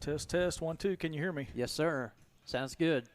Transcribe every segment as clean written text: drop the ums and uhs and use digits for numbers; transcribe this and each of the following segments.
Test, test, 1, 2. Can you hear me? Yes, sir. Sounds good.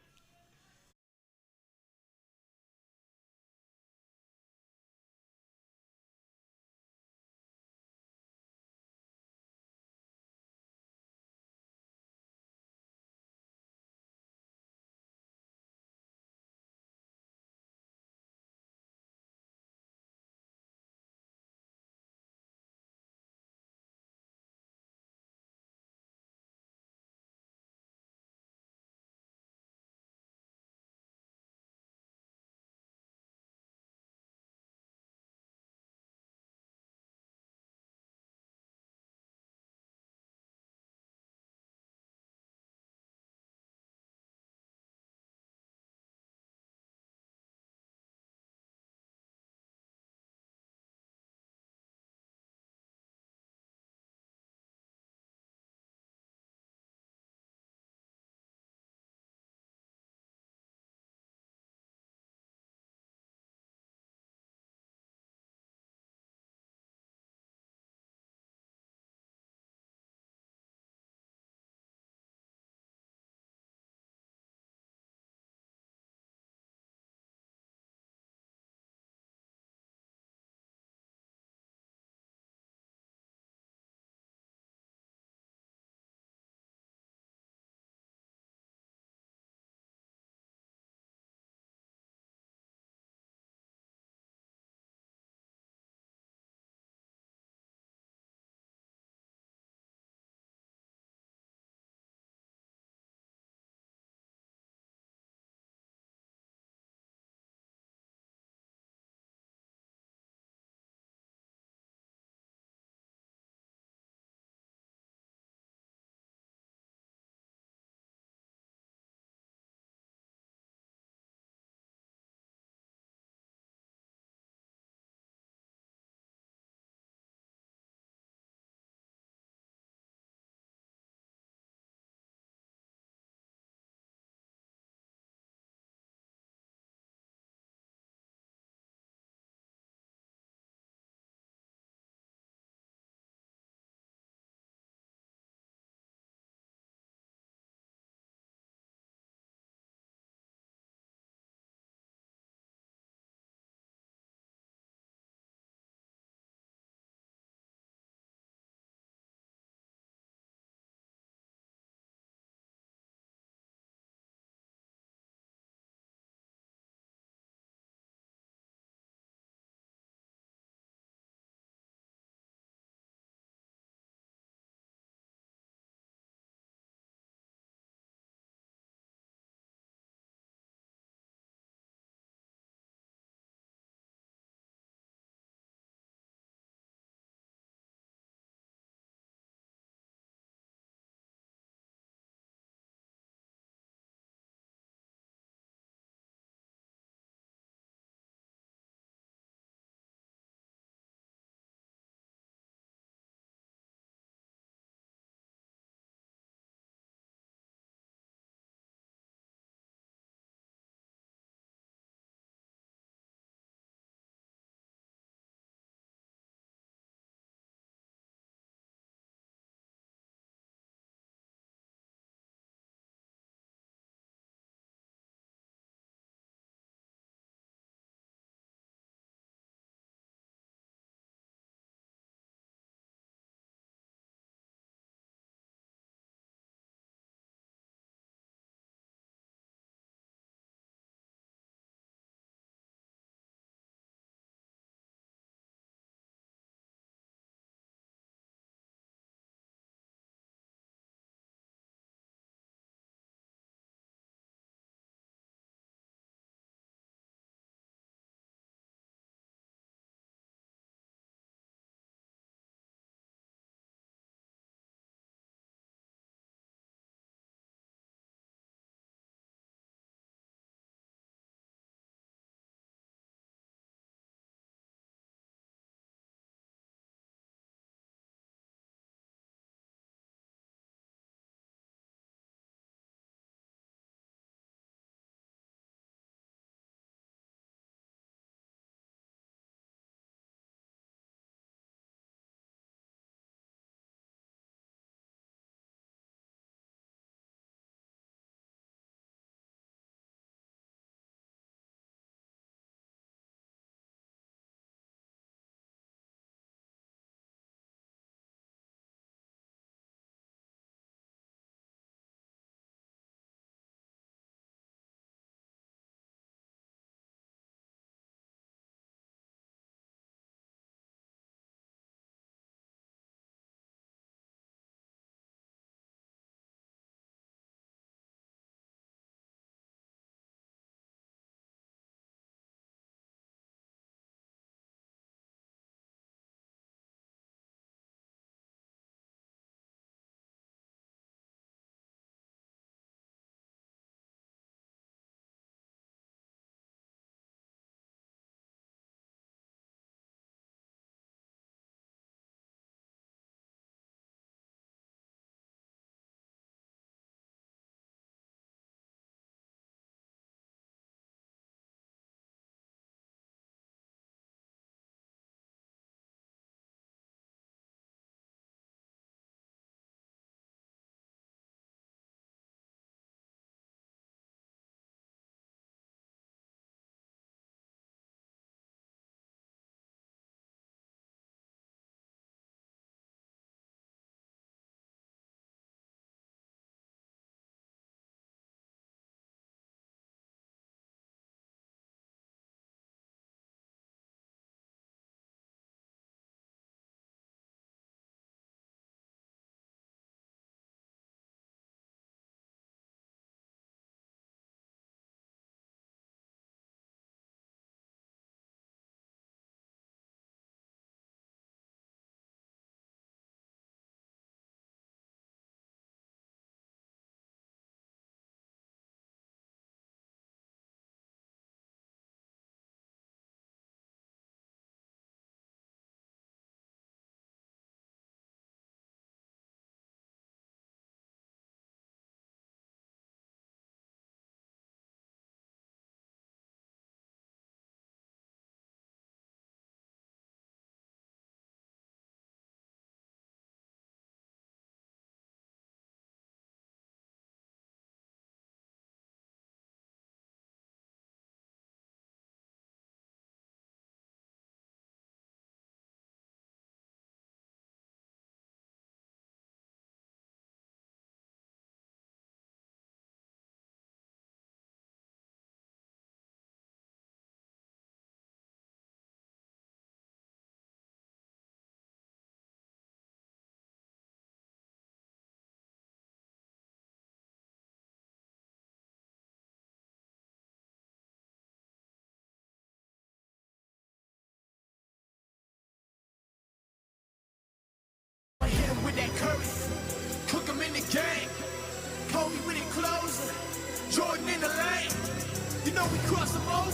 know we cross them over.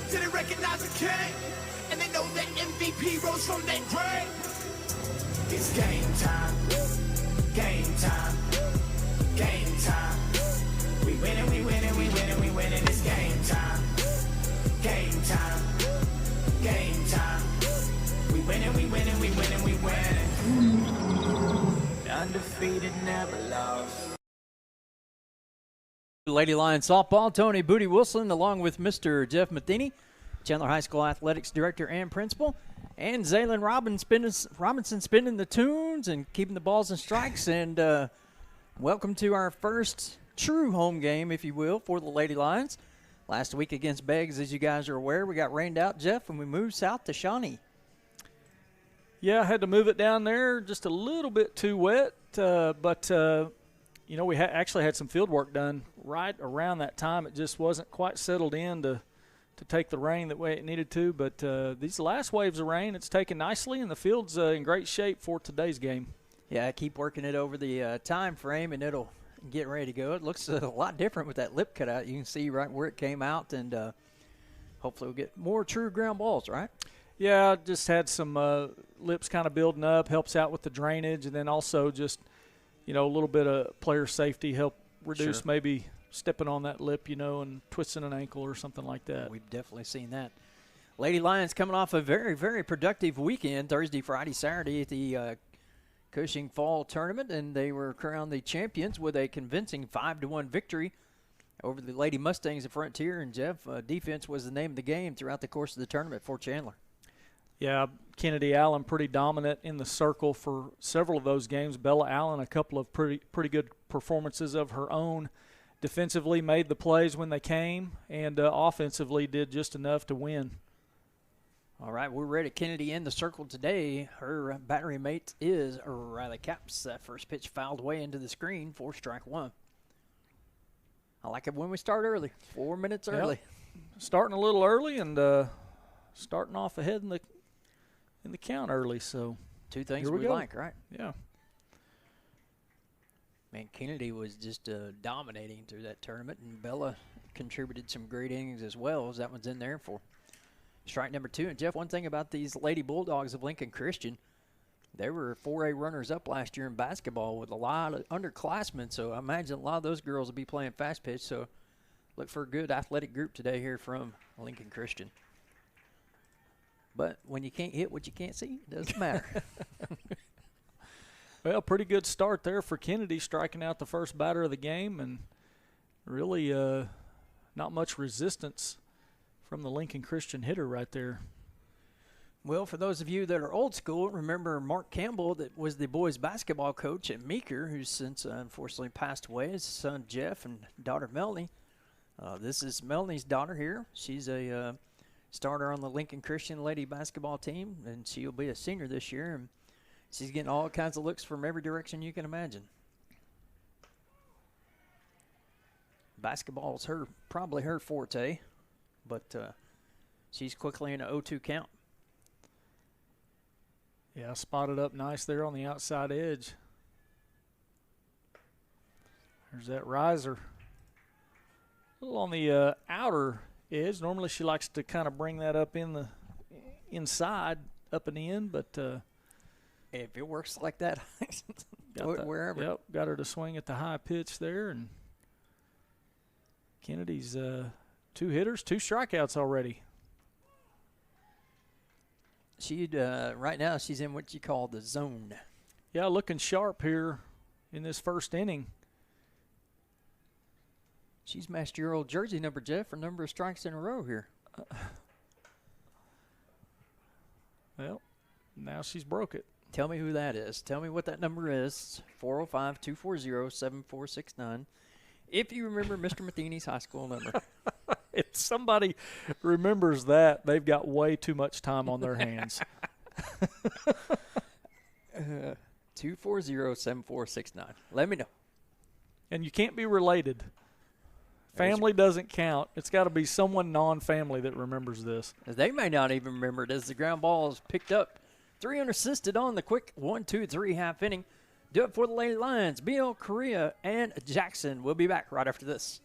Till they recognize the king. And they know that MVP rose from that grave. It's game time. Game time. Game time. We winning, we winning, we winning, we winning. It's game time. Game time. Game time. We winning, we winning, we winning, we winning. Undefeated, never lost. Lady Lions softball, Tony Booty Wilson, along with Mr. Jeff Matheny, Chandler High School Athletics Director and Principal, and Zaylin Robinson spinning the tunes and keeping the balls and strikes. And welcome to our first true home game, if you will, for the Lady Lions. Last week against Beggs, as you guys are aware, we got rained out, Jeff, and we moved south to Shawnee. Yeah, I had to move it down there, just a little bit too wet, but you know, we actually had some field work done right around that time. It just wasn't quite settled in to take the rain the way it needed to. But these last waves of rain, it's taken nicely, and the field's in great shape for today's game. Yeah, keep working it over the time frame, and it'll get ready to go. It looks a lot different with that lip cutout. You can see right where it came out, and hopefully we'll get more true ground balls, right? Yeah, just had some lips kind of building up, helps out with the drainage, and then also just – you know, a little bit of player safety, help reduce maybe stepping on that lip, you know, and twisting an ankle or something like that. We've definitely seen that. Lady Lions coming off a very, very productive weekend, Thursday, Friday, Saturday at the Cushing Fall Tournament, and they were crowned the champions with a convincing 5-1 victory over the Lady Mustangs at Frontier. And, Jeff, defense was the name of the game throughout the course of the tournament for Chandler. Yeah, Kennedy Allen pretty dominant in the circle for several of those games. Bella Allen, a couple of pretty good performances of her own. Defensively made the plays when they came, and offensively did just enough to win. All right, we're ready. Kennedy in the circle today. Her battery mate is Riley Capps. That first pitch fouled way into the screen for strike one. I like it when we start early, 4 minutes early. Starting a little early and starting off ahead in the count early, so two things we like, right? Yeah. Man, Kennedy was just dominating through that tournament, and Bella contributed some great innings as well, as that one's in there for strike number two. And, Jeff, one thing about these Lady Bulldogs of Lincoln Christian, they were 4A runners-up last year in basketball with a lot of underclassmen, so I imagine a lot of those girls will be playing fast pitch, so look for a good athletic group today here from Lincoln Christian. But when you can't hit what you can't see, it doesn't matter. Well, pretty good start there for Kennedy, striking out the first batter of the game, and really not much resistance from the Lincoln Christian hitter right there. Well, for those of you that are old school, remember Mark Campbell, that was the boys basketball coach at Meeker, who's since unfortunately passed away. His son Jeff and daughter Melanie. This is Melanie's daughter here. She's a starter on the Lincoln Christian lady basketball team, and she'll be a senior this year, and she's getting all kinds of looks from every direction you can imagine. Basketball is probably her forte, but she's quickly in an 0-2 count. Yeah, spotted up nice there on the outside edge. There's that riser. A little on the outer edge. Normally she likes to kind of bring that up in the inside, up and in, but if it works like that, throw it wherever. Yep, got her to swing at the high pitch there, and Kennedy's 2 hitters, 2 strikeouts already. Right now she's in what you call the zone. Yeah, looking sharp here in this first inning. She's matched your old jersey number, Jeff, for a number of strikes in a row here. Well, now she's broke it. Tell me who that is. Tell me what that number is. 405-240-7469. If you remember Mr. Matheny's high school number. If somebody remembers that, they've got way too much time on their hands. 240-7469. Let me know. And you can't be related. Family doesn't count. It's got to be someone non-family that remembers this. They may not even remember it as the ground ball is picked up. 3 unassisted on the quick 1-2-3 half inning. Do it for the Lady Lions. B.L. Correa and Jackson. We'll be back right after this.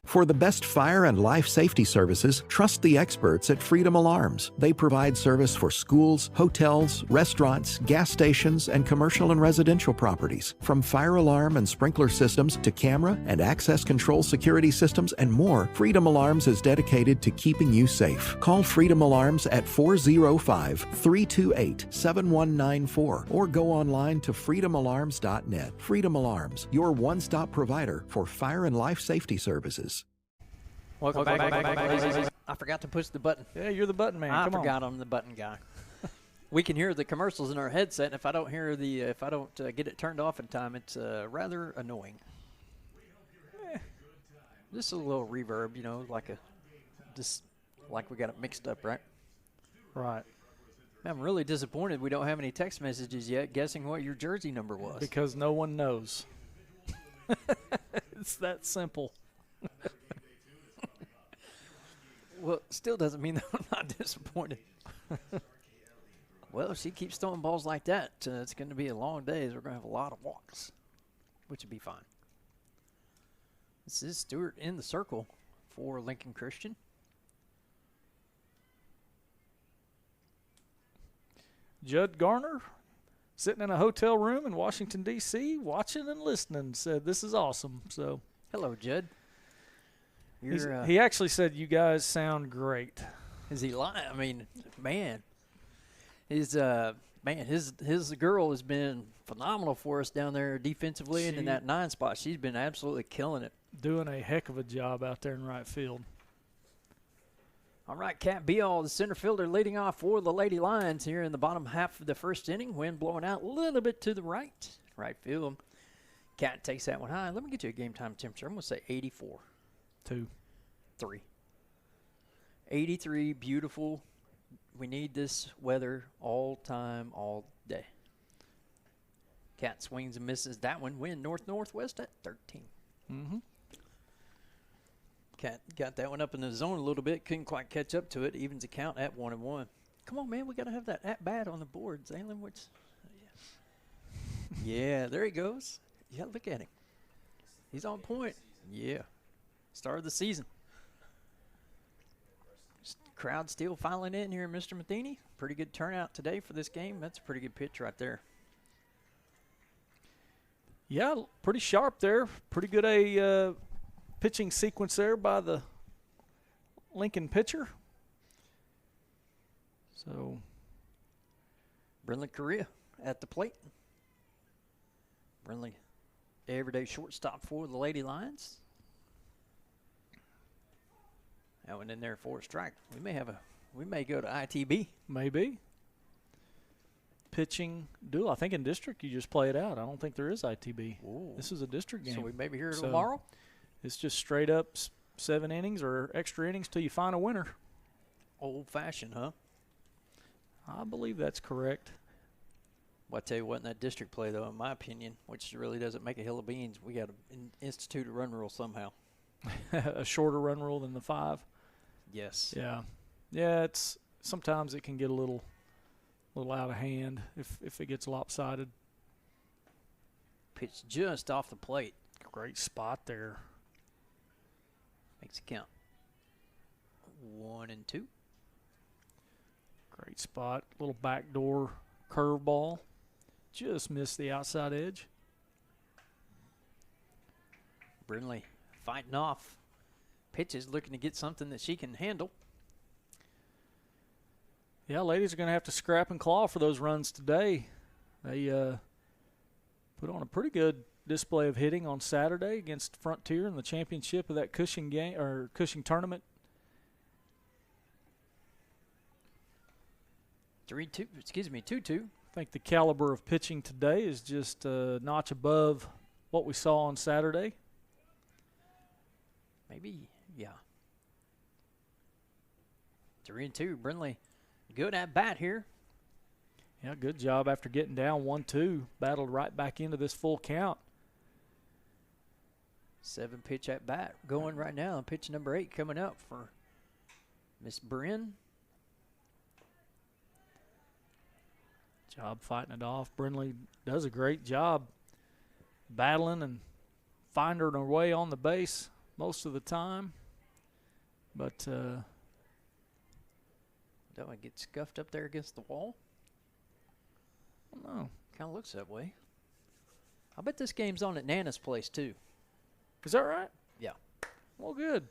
For the best fire and life safety services, trust the experts at Freedom Alarms. They provide service for schools, hotels, restaurants, gas stations, and commercial and residential properties. From fire alarm and sprinkler systems to camera and access control security systems and more, Freedom Alarms is dedicated to keeping you safe. Call Freedom Alarms at 405-328-7194 or go online to freedomalarms.net. Freedom Alarms, your one-stop provider for fire and life safety services. Welcome back. I forgot to push the button. Yeah, you're the button man. I Come forgot I'm the button guy. We can hear the commercials in our headset, and if I don't hear if I don't get it turned off in time, it's rather annoying. Just a little reverb, you know, like we got it mixed up, right? Right. I'm really disappointed we don't have any text messages yet guessing what your jersey number was. Because no one knows. It's that simple. Well, still doesn't mean that I'm not disappointed. Well, if she keeps throwing balls like that, it's going to be a long day. We're going to have a lot of walks, which would be fine. This is Stewart in the circle for Lincoln Christian. Judd Garner, sitting in a hotel room in Washington, D.C., watching and listening, said, "This is awesome." So, hello, Judd. He actually said, "You guys sound great." Is he lying? I mean, man, his girl has been phenomenal for us down there defensively, and in that 9 spot, she's been absolutely killing it. Doing a heck of a job out there in right field. All right, Kat Beal, the center fielder, leading off for the Lady Lions here in the bottom half of the first inning. Wind blowing out a little bit to the right field. Kat takes that one high. Let me get you a game time temperature. I'm going to say 84. 3. 83, beautiful. We need this weather all time, all day. Cat swings and misses that one. Wind north-northwest at 13. Mm-hmm. Cat got that one up in the zone a little bit. Couldn't quite catch up to it. Evens the count at 1-1. Come on, man. We got to have that at-bat on the board. Zalen, yeah, there he goes. Yeah, look at him. He's on point. Yeah. Start of the season. Crowd still filing in here, Mr. Matheny. Pretty good turnout today for this game. That's a pretty good pitch right there. Yeah, pretty sharp there. Pretty good pitching sequence there by the Lincoln pitcher. So, Brinley Correa at the plate. Brinley, everyday shortstop for the Lady Lions. That one in there for a strike. We may go to ITB. Maybe. Pitching duel. I think in district you just play it out. I don't think there is ITB. Ooh. This is a district game. So we may be here tomorrow? It's just straight up 7 innings or extra innings till you find a winner. Old-fashioned, huh? I believe that's correct. Well, I tell you what, in that district play, though, in my opinion, which really doesn't make a hill of beans, we got to institute a run rule somehow. A shorter run rule than the 5. Yes. Yeah. Yeah, it's sometimes it can get a little out of hand if it gets lopsided. Pitch just off the plate. Great spot there. Makes it count. 1 and 2. Great spot. Little backdoor curveball. Just missed the outside edge. Brinley fighting off. Pitches, looking to get something that she can handle. Yeah, ladies are going to have to scrap and claw for those runs today. They put on a pretty good display of hitting on Saturday against Frontier in the championship of that Cushing game or Cushing tournament. 2-2. I think the caliber of pitching today is just a notch above what we saw on Saturday. Maybe, yeah. 3-2. Brinley, good at bat here. Yeah, good job after getting down 1-2. Battled right back into this full count. 7 pitch at bat going right now. Pitch number 8 coming up for Miss Bryn. Job fighting it off. Brinley does a great job battling and finding her way on the base. most of the time. But Don't I get scuffed up there against the wall? I don't know. Kind of looks that way. I bet this game's on at Nana's place, too. Is that right? Yeah. Well, good.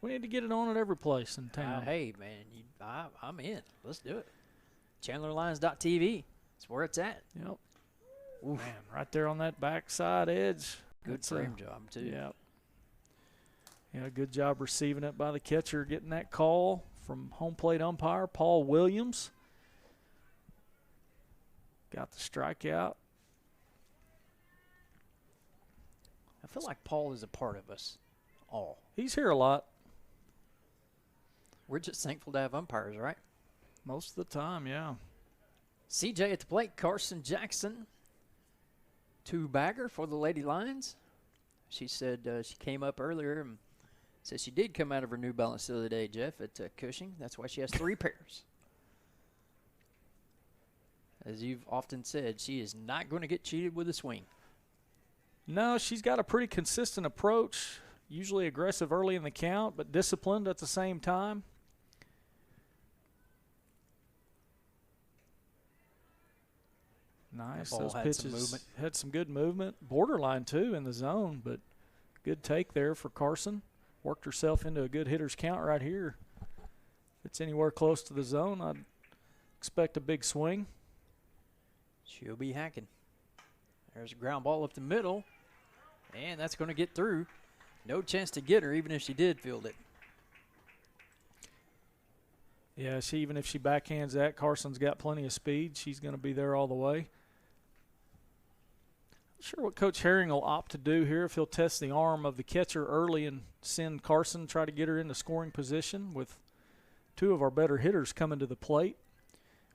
We need to get it on at every place in town. Hey, man, I'm in. Let's do it. ChandlerLines.tv. That's where it's at. Yep. Man, right there on that backside edge. Good frame job, too. Yeah. Yeah, good job receiving it by the catcher, getting that call from home plate umpire Paul Williams. Got the strikeout. I feel like Paul is a part of us all. He's here a lot. We're just thankful to have umpires, right? Most of the time, yeah. CJ at the plate, Carson Jackson. Two-bagger for the Lady Lions. She said she came up earlier and said she did come out of her New Balance the other day, Jeff, at Cushing. That's why she has 3 pairs. As you've often said, she is not going to get cheated with a swing. No, she's got a pretty consistent approach, usually aggressive early in the count, but disciplined at the same time. Nice. That ball Those had pitches some movement. had some good movement. Borderline, too, in the zone, but good take there for Carson. Worked herself into a good hitter's count right here. If it's anywhere close to the zone, I'd expect a big swing. She'll be hacking. There's a ground ball up the middle, and that's going to get through. No chance to get her, even if she did field it. Yeah, even if she backhands that, Carson's got plenty of speed. She's going to be there all the way. Not sure what Coach Herring will opt to do here, if he'll test the arm of the catcher early and send Carson, try to get her into scoring position with 2 of our better hitters coming to the plate.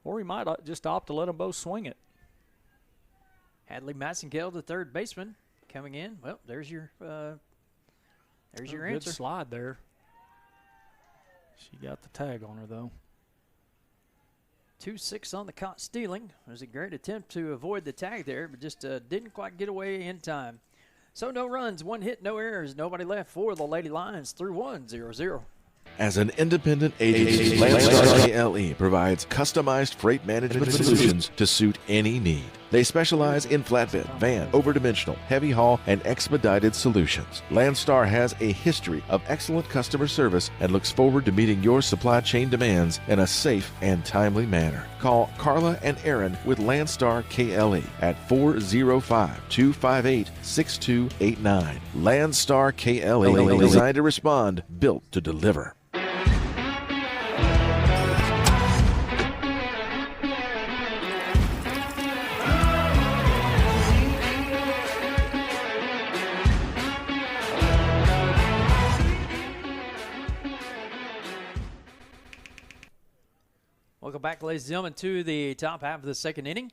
Or he might just opt to let them both swing it. Hadley Massengale, the third baseman, coming in. Well, there's your answer. Good slide there. She got the tag on her, though. 2-6 on the caught stealing. It was a great attempt to avoid the tag there, but just didn't quite get away in time. So no runs, 1 hit, no errors, nobody left for the Lady Lions through 1-0-0. As an independent agency, Landstar KLE provides customized freight management solutions to suit any need. They specialize in flatbed, van, overdimensional, heavy haul, and expedited solutions. Landstar has a history of excellent customer service and looks forward to meeting your supply chain demands in a safe and timely manner. Call Carla and Aaron with Landstar KLE at 405-258-6289. Landstar KLE, designed to respond, built to deliver. Welcome back, ladies and gentlemen, to the top half of the second inning.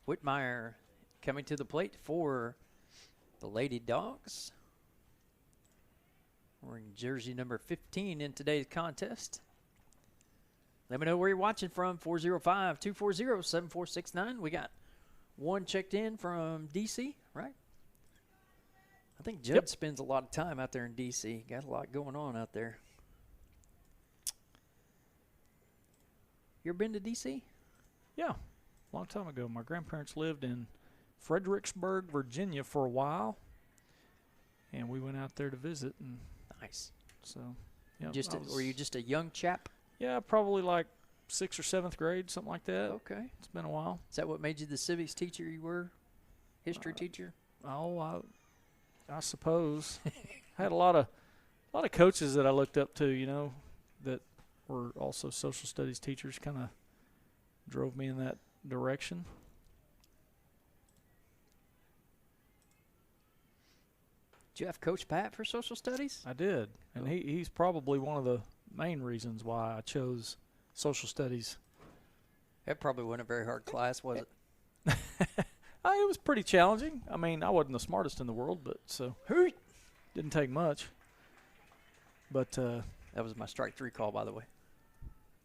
Whitmire coming to the plate for the Lady Dogs. Wearing jersey number 15 in today's contest. Let me know where you're watching from, 405-240-7469. We got one checked in from D.C., right? I think Judd spends a lot of time out there in D.C. Got a lot going on out there. You ever been to D.C.? Yeah, a long time ago. My grandparents lived in Fredericksburg, Virginia for a while, and we went out there to visit. And nice. So, yeah. Were you just a young chap? Yeah, probably like 6th or 7th grade, something like that. Okay. It's been a while. Is that what made you the civics teacher you were? History teacher? Oh, I suppose. I had a lot of coaches that I looked up to, you know, that were also social studies teachers, kind of drove me in that direction. Did you have Coach Pat for social studies? I did, and he's probably one of the main reasons why I chose social studies. That probably wasn't a very hard class, was it? It was pretty challenging. I mean, I wasn't the smartest in the world, but so didn't take much. But that was my strike 3 call, by the way.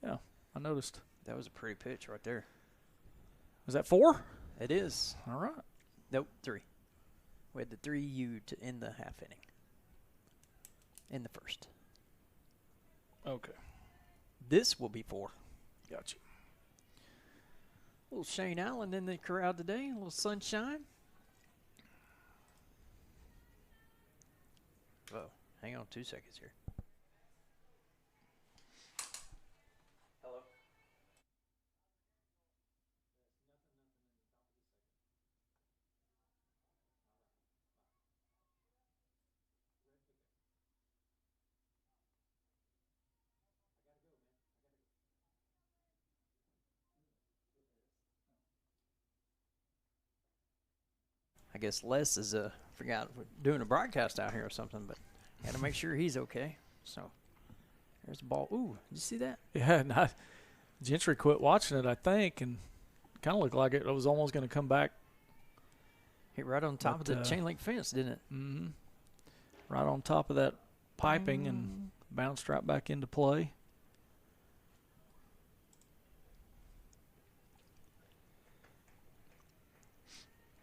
Yeah, I noticed. That was a pretty pitch right there. Was that 4? It is. All right. Nope, 3. We had the 3U to end the half inning. in the first. Okay. This will be 4. Gotcha. Little Shane Allen in the crowd today. A little sunshine. Oh, hang on 2 seconds here. Hello. I guess Les is forgot we're doing a broadcast out here or something, but got to make sure he's okay. So there's the ball. Ooh, did you see that? Yeah, not Gentry quit watching it, I think, and kind of looked like it was almost going to come back. Hit right on top of the chain link fence, didn't it? Mm-hmm. Right on top of that piping and bounced right back into play.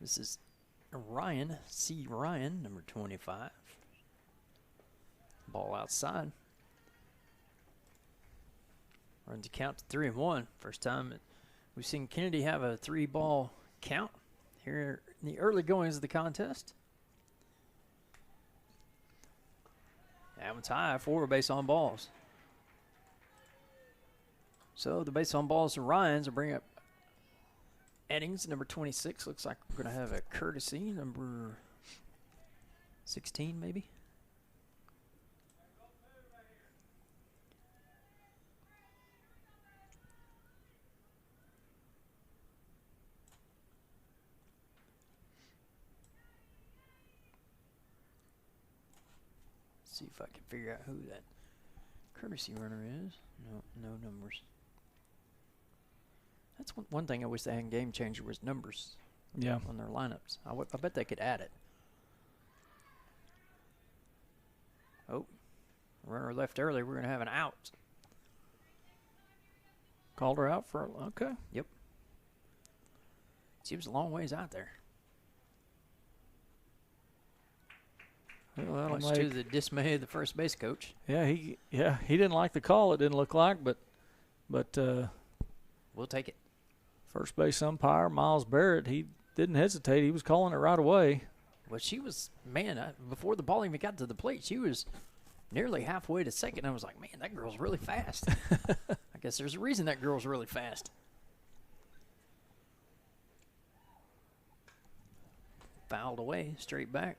This is Ryan, C. Ryan, number 25. Ball outside. Runs the count to 3-1. First time we've seen Kennedy have a 3-ball count here in the early goings of the contest. That one's high, 4 base on balls. So the base on balls to Ryans will bring up Eddings, number 26. Looks like we're going to have a courtesy, number 16 maybe. See if I can figure out who that courtesy runner is. No numbers. That's one thing I wish they had in Game Changer was numbers. Yeah. On their lineups. I bet they could add it. Oh, runner left early. We're going to have an out. Called her out for okay. Yep. She was a long ways out there. Well, Much to the dismay of the first base coach. Yeah, he didn't like the call. It didn't look like, but we'll take it. First base umpire Miles Barrett, he didn't hesitate. He was calling it right away. Well, she was, before the ball even got to the plate, she was nearly halfway to second. I was like, man, that girl's really fast. I guess there's a reason that girl's really fast. Fouled away, straight back.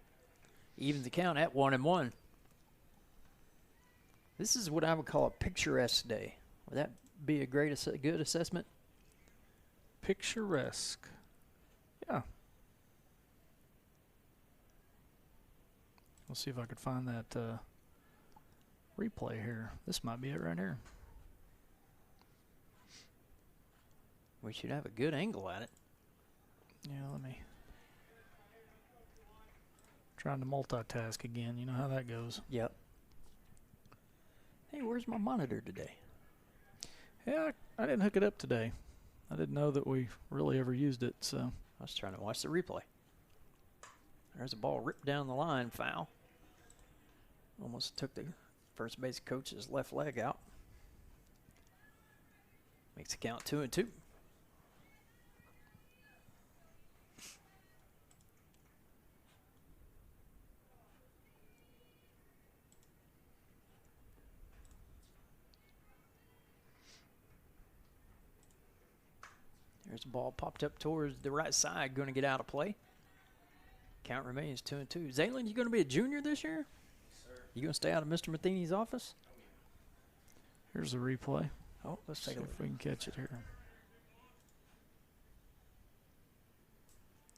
Even the count at 1-1. This is what I would call a picturesque day. Would that be a good assessment? Picturesque. Yeah. We'll see if I could find that replay here. This might be it right here. We should have a good angle at it. Yeah, let me. Trying to multitask again. You know how that goes. Yep. Hey, where's my monitor today? Yeah, I didn't hook it up today. I didn't know that we really ever used it, so. I was trying to watch the replay. There's a ball ripped down the line, foul. Almost took the first base coach's left leg out. Makes the count 2-2. There's a ball popped up towards the right side, going to get out of play. Count remains 2-2. Zaylen, you going to be a junior this year? Sir. You going to stay out of Mr. Matheny's office? Here's the replay. Oh, let's take a look. If we can catch it here.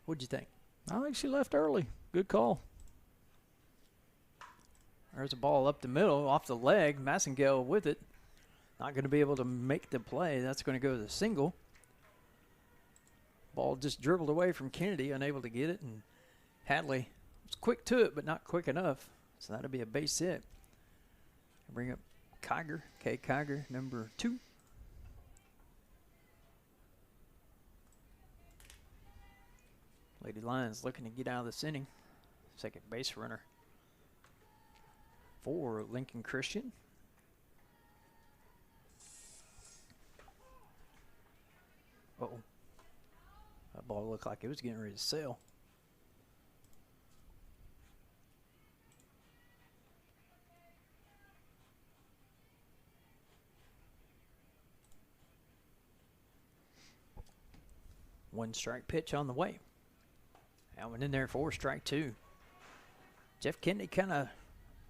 What'd you think? I think she left early. Good call. There's a ball up the middle, off the leg. Massengale with it. Not going to be able to make the play. That's going to go to the single. Ball just dribbled away from Kennedy, unable to get it, and Hadley was quick to it, but not quick enough. So that'll be a base hit. Bring up Kiger, Kay Kiger, number 2. Lady Lions looking to get out of this inning. Second base runner for Lincoln Christian. Uh-oh. That ball looked like it was getting ready to sail. One strike pitch on the way. That one in there for strike two. Jeff Kennedy kind of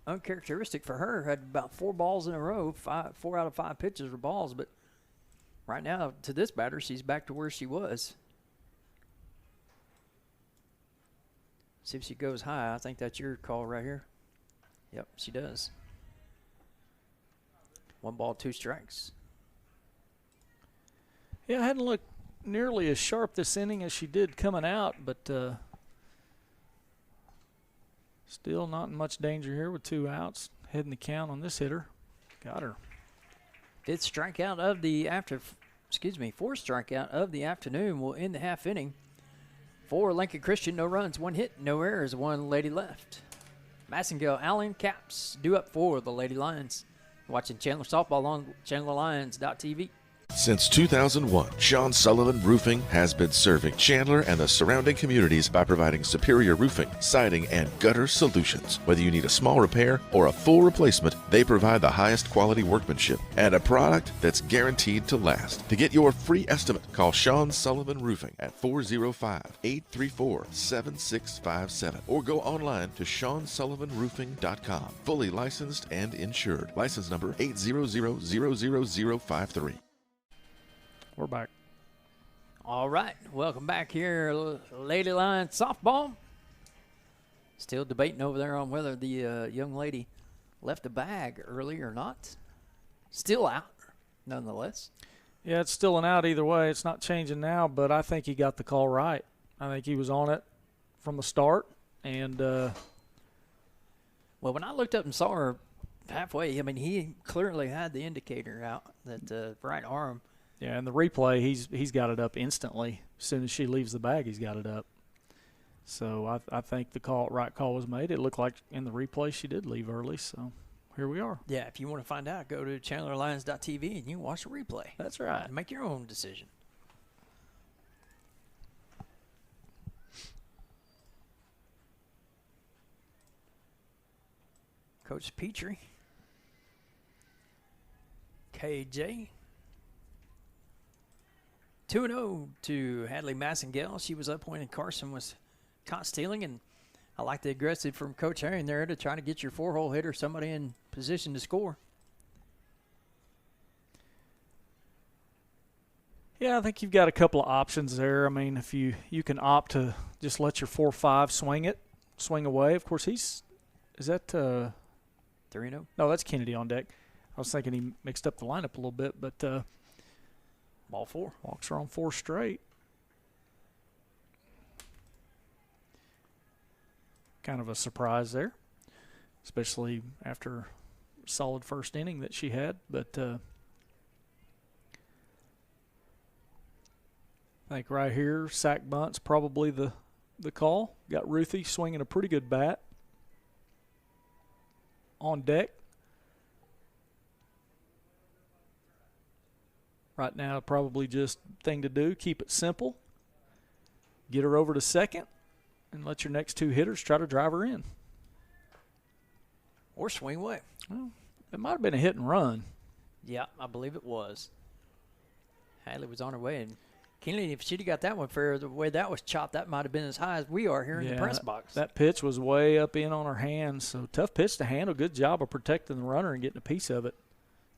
uncharacteristic for her. Had about 4 balls in a row. 4 out of 5 pitches were balls, but right now to this batter, she's back to where she was. See if she goes high. I think that's your call right here. Yep, she does. 1 ball, 2 strikes. Yeah, I hadn't looked nearly as sharp this inning as she did coming out, but still not in much danger here with 2 outs. Heading the count on this hitter. Got her. 4th strikeout of the afternoon will end the half inning. For Lincoln Christian, no runs, 1 hit, no errors, 1 lady left. Massengale, Allen, Caps due up for the Lady Lions. Watching Chandler softball on ChandlerLions.tv. Since 2001, Sean Sullivan Roofing has been serving Chandler and the surrounding communities by providing superior roofing, siding, and gutter solutions. Whether you need a small repair or a full replacement, they provide the highest quality workmanship and a product that's guaranteed to last. To get your free estimate, call Sean Sullivan Roofing at 405-834-7657 or go online to SeanSullivanRoofing.com. Fully licensed and insured. License number 8000053. We're back. All right, welcome back here, Lady Lions softball. Still debating over there on whether the young lady left the bag early or not. Still out, nonetheless. Yeah, it's still an out either way. It's not changing now, but I think he got the call right. I think he was on it from the start. And well, when I looked up and saw her halfway, I mean, he clearly had the indicator out, that right arm. yeah, in the replay, he's got it up instantly. As soon as she leaves the bag, he's got it up. So I think the right call was made. It looked like in the replay she did leave early, so here we are. Yeah, if you want to find out, go to ChandlerLions.tv and you can watch the replay. That's right. And make your own decision. Coach Petrie. KJ. 2-0 to Hadley Massengale. She was up when Carson was caught stealing, and I like the aggressive from Coach Herring there to try to get your 4-hole hitter, somebody in position to score. Yeah, I think you've got a couple of options there. I mean, if you can opt to just let your 4-5 swing away. Of course, is that 3-0? No, that's Kennedy on deck. I was thinking he mixed up the lineup a little bit, but Ball 4. walks her on 4 straight. Kind of a surprise there, especially after a solid first inning that she had. But I think right here, sack bunt's probably the call. Got Ruthie swinging a pretty good bat on deck. Right now, probably just thing to do, keep it simple. Get her over to second and let your next 2 hitters try to drive her in. Or swing away. Well, it might have been a hit and run. Yeah, I believe it was. Hadley was on her way, and Kennedy, if she'd have got that one fair, the way that was chopped, that might have been as high as we are here in the press box. That pitch was way up in on her hands, so tough pitch to handle. Good job of protecting the runner and getting a piece of it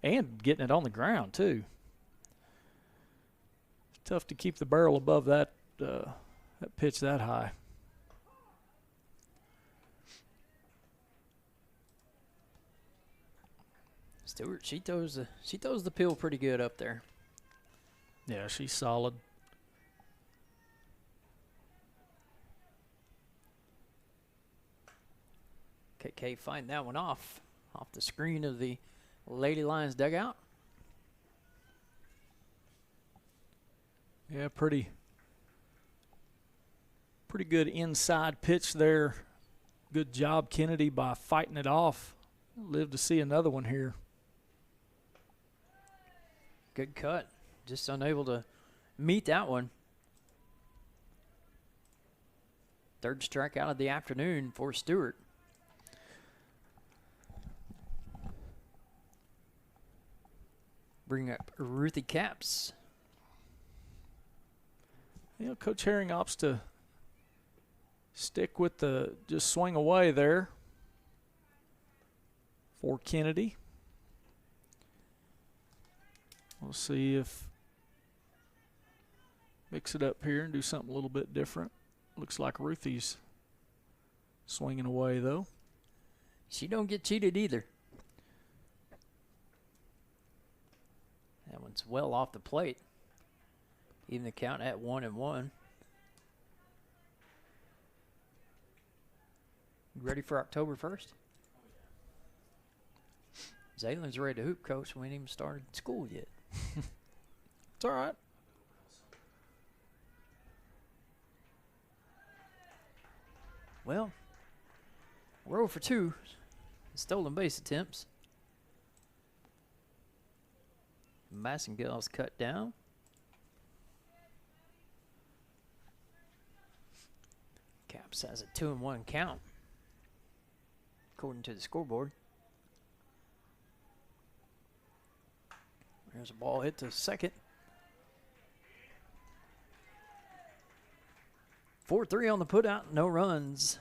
and getting it on the ground, too. Tough to keep the barrel above that pitch that high. Stewart, she throws the pill pretty good up there. Yeah, she's solid. KK find that one off the screen of the Lady Lions dugout. Yeah, pretty good inside pitch there. Good job, Kennedy, by fighting it off Live to see another one here. Good cut. Just unable to meet that one. Third strikeout of the afternoon for Stewart. Bring up Ruthie Caps. You know, Coach Herring opts to stick with the just swing away there for Kennedy. We'll see if mix it up here and do something a little bit different. Looks like Ruthie's swinging away though. She don't get cheated either. That one's well off the plate. Even the count at 1-1. Ready for October 1st? Zaylen's ready to hoop, Coach. We ain't even started school yet. It's all right. Well, we're 0 for 2 stolen base attempts. Massengale's cut down. Caps has a 2-1 count, according to the scoreboard. There's a ball hit to second. 4-3 on the putout. No runs,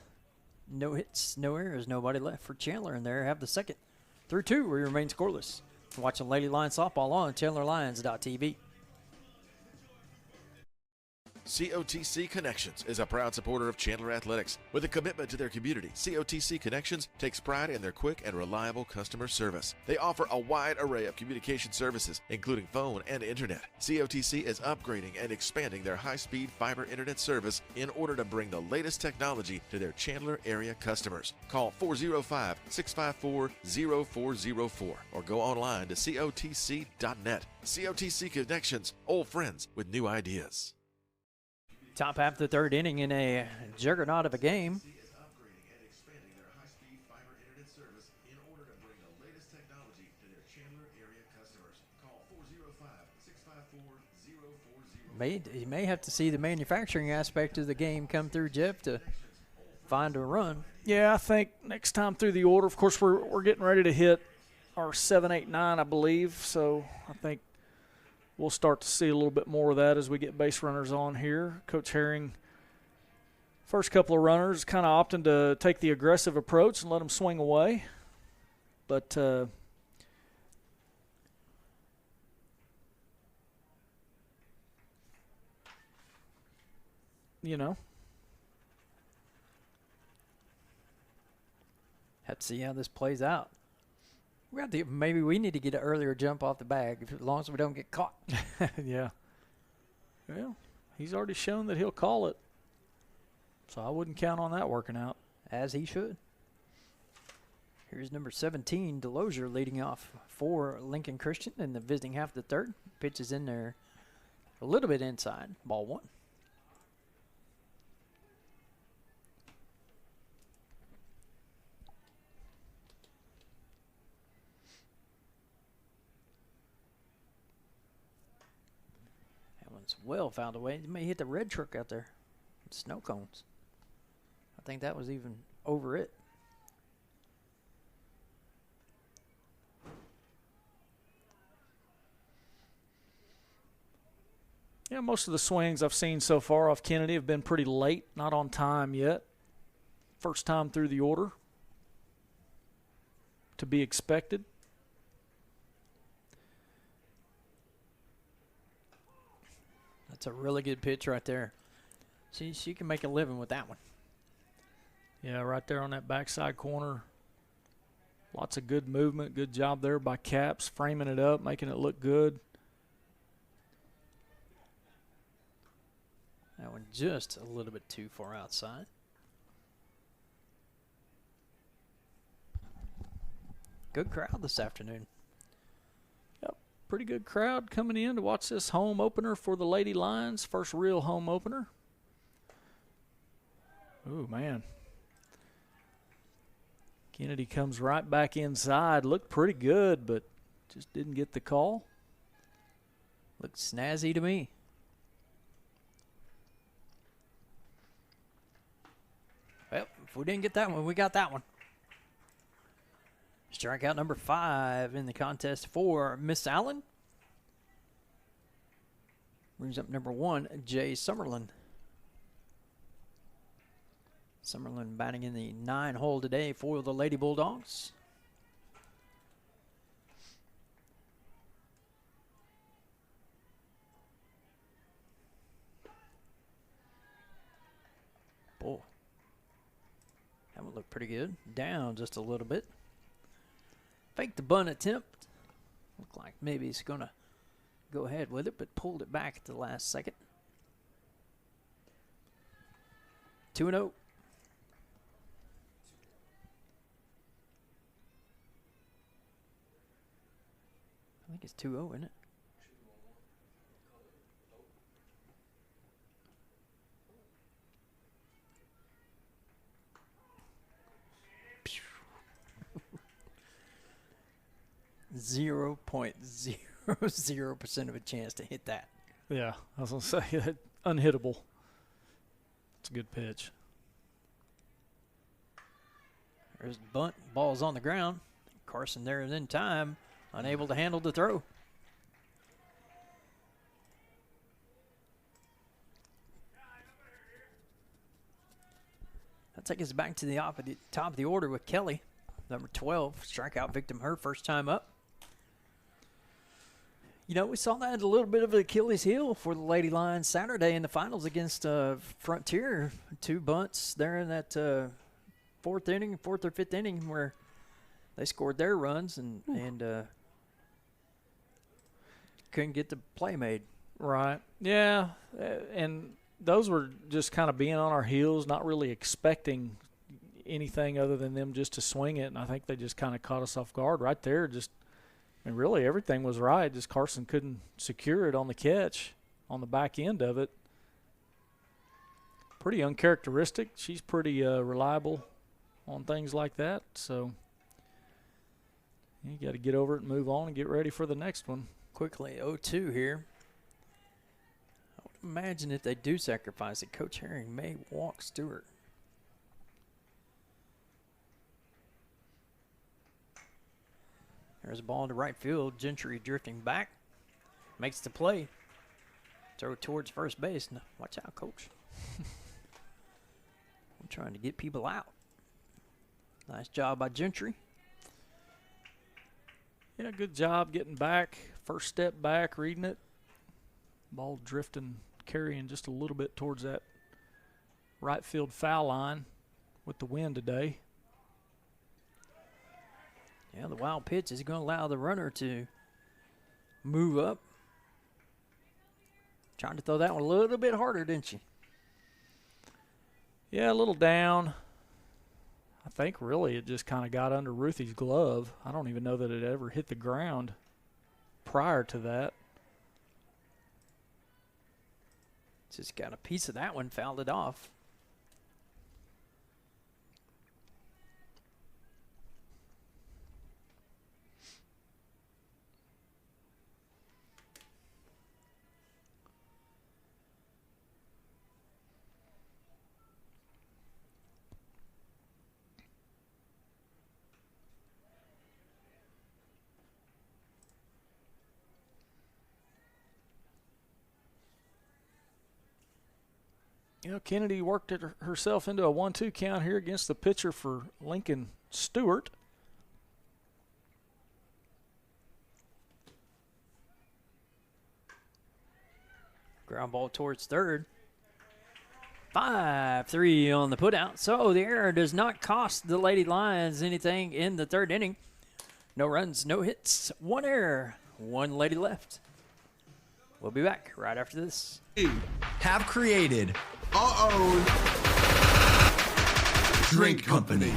no hits, no errors. Nobody left for Chandler in there. Have the second. Through 2, we remain scoreless. Watching Lady Lions softball on ChandlerLions.tv. COTC Connections is a proud supporter of Chandler Athletics. With a commitment to their community, COTC Connections takes pride in their quick and reliable customer service. They offer a wide array of communication services, including phone and internet. COTC is upgrading and expanding their high-speed fiber internet service in order to bring the latest technology to their Chandler area customers. Call 405-654-0404 or go online to cotc.net. COTC Connections, old friends with new ideas. Top half of the third inning in a juggernaut of a game. You may have to see the manufacturing aspect of the game come through, Jeff, to find a run. Yeah, I think next time through the order, of course, we're getting ready to hit our 7, 8, 9, I believe. So I think we'll start to see a little bit more of that as we get base runners on here. Coach Herring, first couple of runners, kind of opting to take the aggressive approach and let them swing away. But you know. Have to see how this plays out. Maybe we need to get an earlier jump off the bag, as long as we don't get caught. Yeah. Well, he's already shown that he'll call it. So I wouldn't count on that working out. As he should. Here's number 17, Delosier, leading off for Lincoln Christian in the visiting half of the third. Pitch is in there a little bit inside. Ball 1. Well found a way. He may hit the red truck out there. Snow cones. I think that was even over it. Yeah, most of the swings I've seen so far off Kennedy have been pretty late, not on time yet. First time through the order. To be expected. That's a really good pitch right there. She can make a living with that one. Yeah, right there on that backside corner. Lots of good movement. Good job there by Caps, framing it up, making it look good. That one just a little bit too far outside. Good crowd this afternoon. Pretty good crowd coming in to watch this home opener for the Lady Lions. First real home opener. Ooh, man. Kennedy comes right back inside. Looked pretty good, but just didn't get the call. Looked snazzy to me. Well, if we didn't get that one, we got that one. Strikeout number 5 in the contest for Miss Allen. Brings up number 1, Jay Summerlin. Summerlin batting in the 9-hole today for the Lady Bulldogs. Boy, that one looked pretty good. Down just a little bit. Faked the bunt attempt. Looked like maybe he's going to go ahead with it, but pulled it back at the last second. 2-0. I think it's 2-0, isn't it? Zero 0.00% of a chance to hit that. Yeah, I was going to say, unhittable. It's a good pitch. There's the bunt. Ball's on the ground. Carson there in time, unable to handle the throw. That takes us back to the top of the order with Kelly, number 12, strikeout victim, her first time up. You know, we saw that a little bit of an Achilles heel for the Lady Lions Saturday in the finals against Frontier. 2 bunts there in that fourth or fifth inning where they scored their runs and couldn't get the play made. Right. Yeah, and those were just kind of being on our heels, not really expecting anything other than them just to swing it, and I think they just kind of caught us off guard right there. And really everything was right, just Carson couldn't secure it on the catch on the back end of it. Pretty uncharacteristic. She's pretty reliable on things like that, so you got to get over it and move on and get ready for the next one. Quickly, 0-2 here. I would imagine if they do sacrifice it, Coach Herring may walk Stewart. There's a ball into right field. Gentry drifting back. Makes the play. Throw it towards first base. No, watch out, Coach. I'm trying to get people out. Nice job by Gentry. Yeah, good job getting back. First step back, reading it. Ball drifting, carrying just a little bit towards that right field foul line with the wind today. Yeah, the wild pitch is going to allow the runner to move up. Trying to throw that one a little bit harder, didn't you? Yeah, a little down. I think really it just kind of got under Ruthie's glove. I don't even know that it ever hit the ground prior to that. Just got a piece of that one, fouled it off. You know, Kennedy worked herself into a 1-2 count here against the pitcher for Lincoln Stewart. Ground ball towards third. 5-3 on the putout. So the error does not cost the Lady Lions anything in the third inning. No runs, no hits, 1 error, 1 lady left. We'll be back right after this. Have created our own drink company.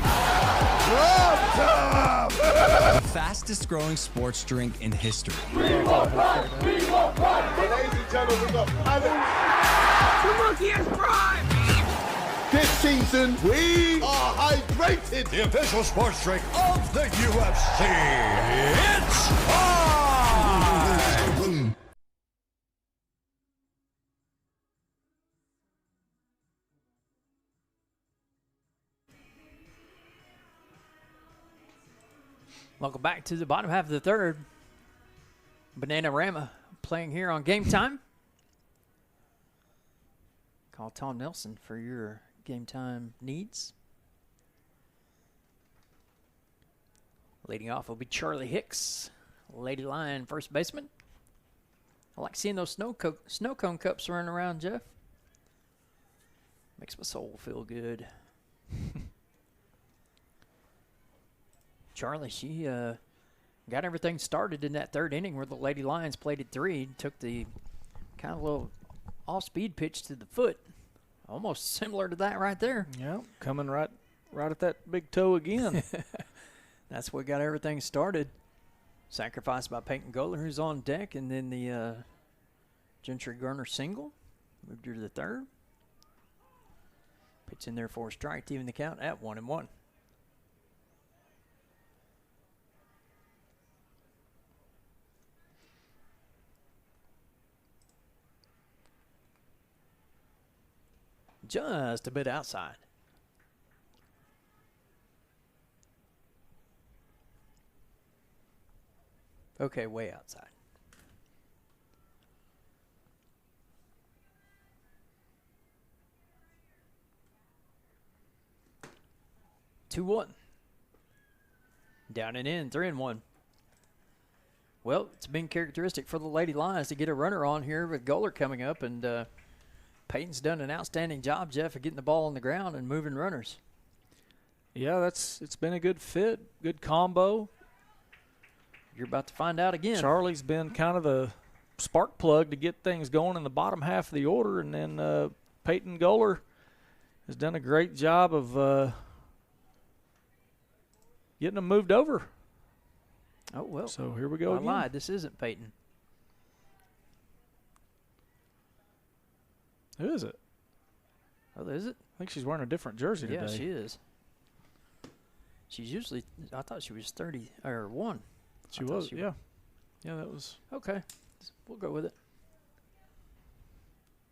The fastest growing sports drink in history. Ladies and gentlemen, we got This season, we are hydrated. The official sports drink of the UFC. It's time! Welcome back to the bottom half of the third. Bananarama playing here on Game Time. Call Tom Nelson for your Game Time needs. Leading off will be Charlie Hicks, Lady Lion first baseman. I like seeing those snow cone cups running around, Jeff. Makes my soul feel good. Charlie, she got everything started in that third inning where the Lady Lions played at 3. Took the kind of little off-speed pitch to the foot. Almost similar to that right there. Yeah, coming right at that big toe again. That's what got everything started. Sacrificed by Peyton Goller, who's on deck, and then the Gentry Garner single. Moved her to the third. Pitch in there for a strike to even the count at 1-1. Just a bit outside. Okay, way outside. Two one. Down and in, 3-1. Well, it's been characteristic for the Lady Lions to get a runner on here with Goller coming up, and Peyton's done an outstanding job, Jeff, of getting the ball on the ground and moving runners. Yeah, it's been a good fit, good combo. You're about to find out again. Charlie's been kind of the spark plug to get things going in the bottom half of the order, and then Peyton Goller has done a great job of getting them moved over. Oh, well. So here we go again. I lied. This isn't Peyton. Who is it? Oh, is it? I think she's wearing a different jersey today. Yeah, she is. She's usually, I thought she was 30 or 1. She was, yeah. Yeah, that was. Okay. We'll go with it.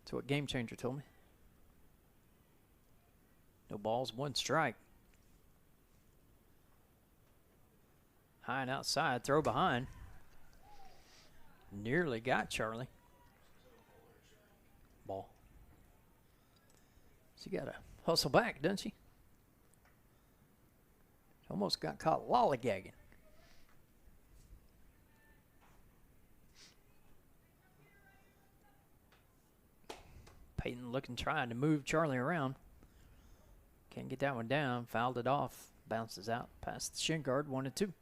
That's what Game Changer told me. No balls, 1 strike. High and outside, throw behind. Nearly got Charlie. Ball. She got to hustle back, doesn't she? Almost got caught lollygagging. Peyton looking, trying to move Charlie around. Can't get that one down. Fouled it off. Bounces out past the shin guard. 1-2.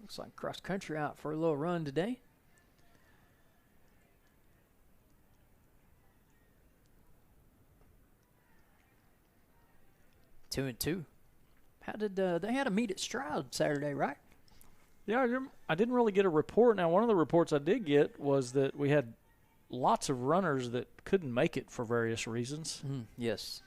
Looks like cross country out for a little run today. 2-2. How did they had a meet at Stroud Saturday, right? Yeah, I didn't really get a report. Now, one of the reports I did get was that we had lots of runners that couldn't make it for various reasons. Yes.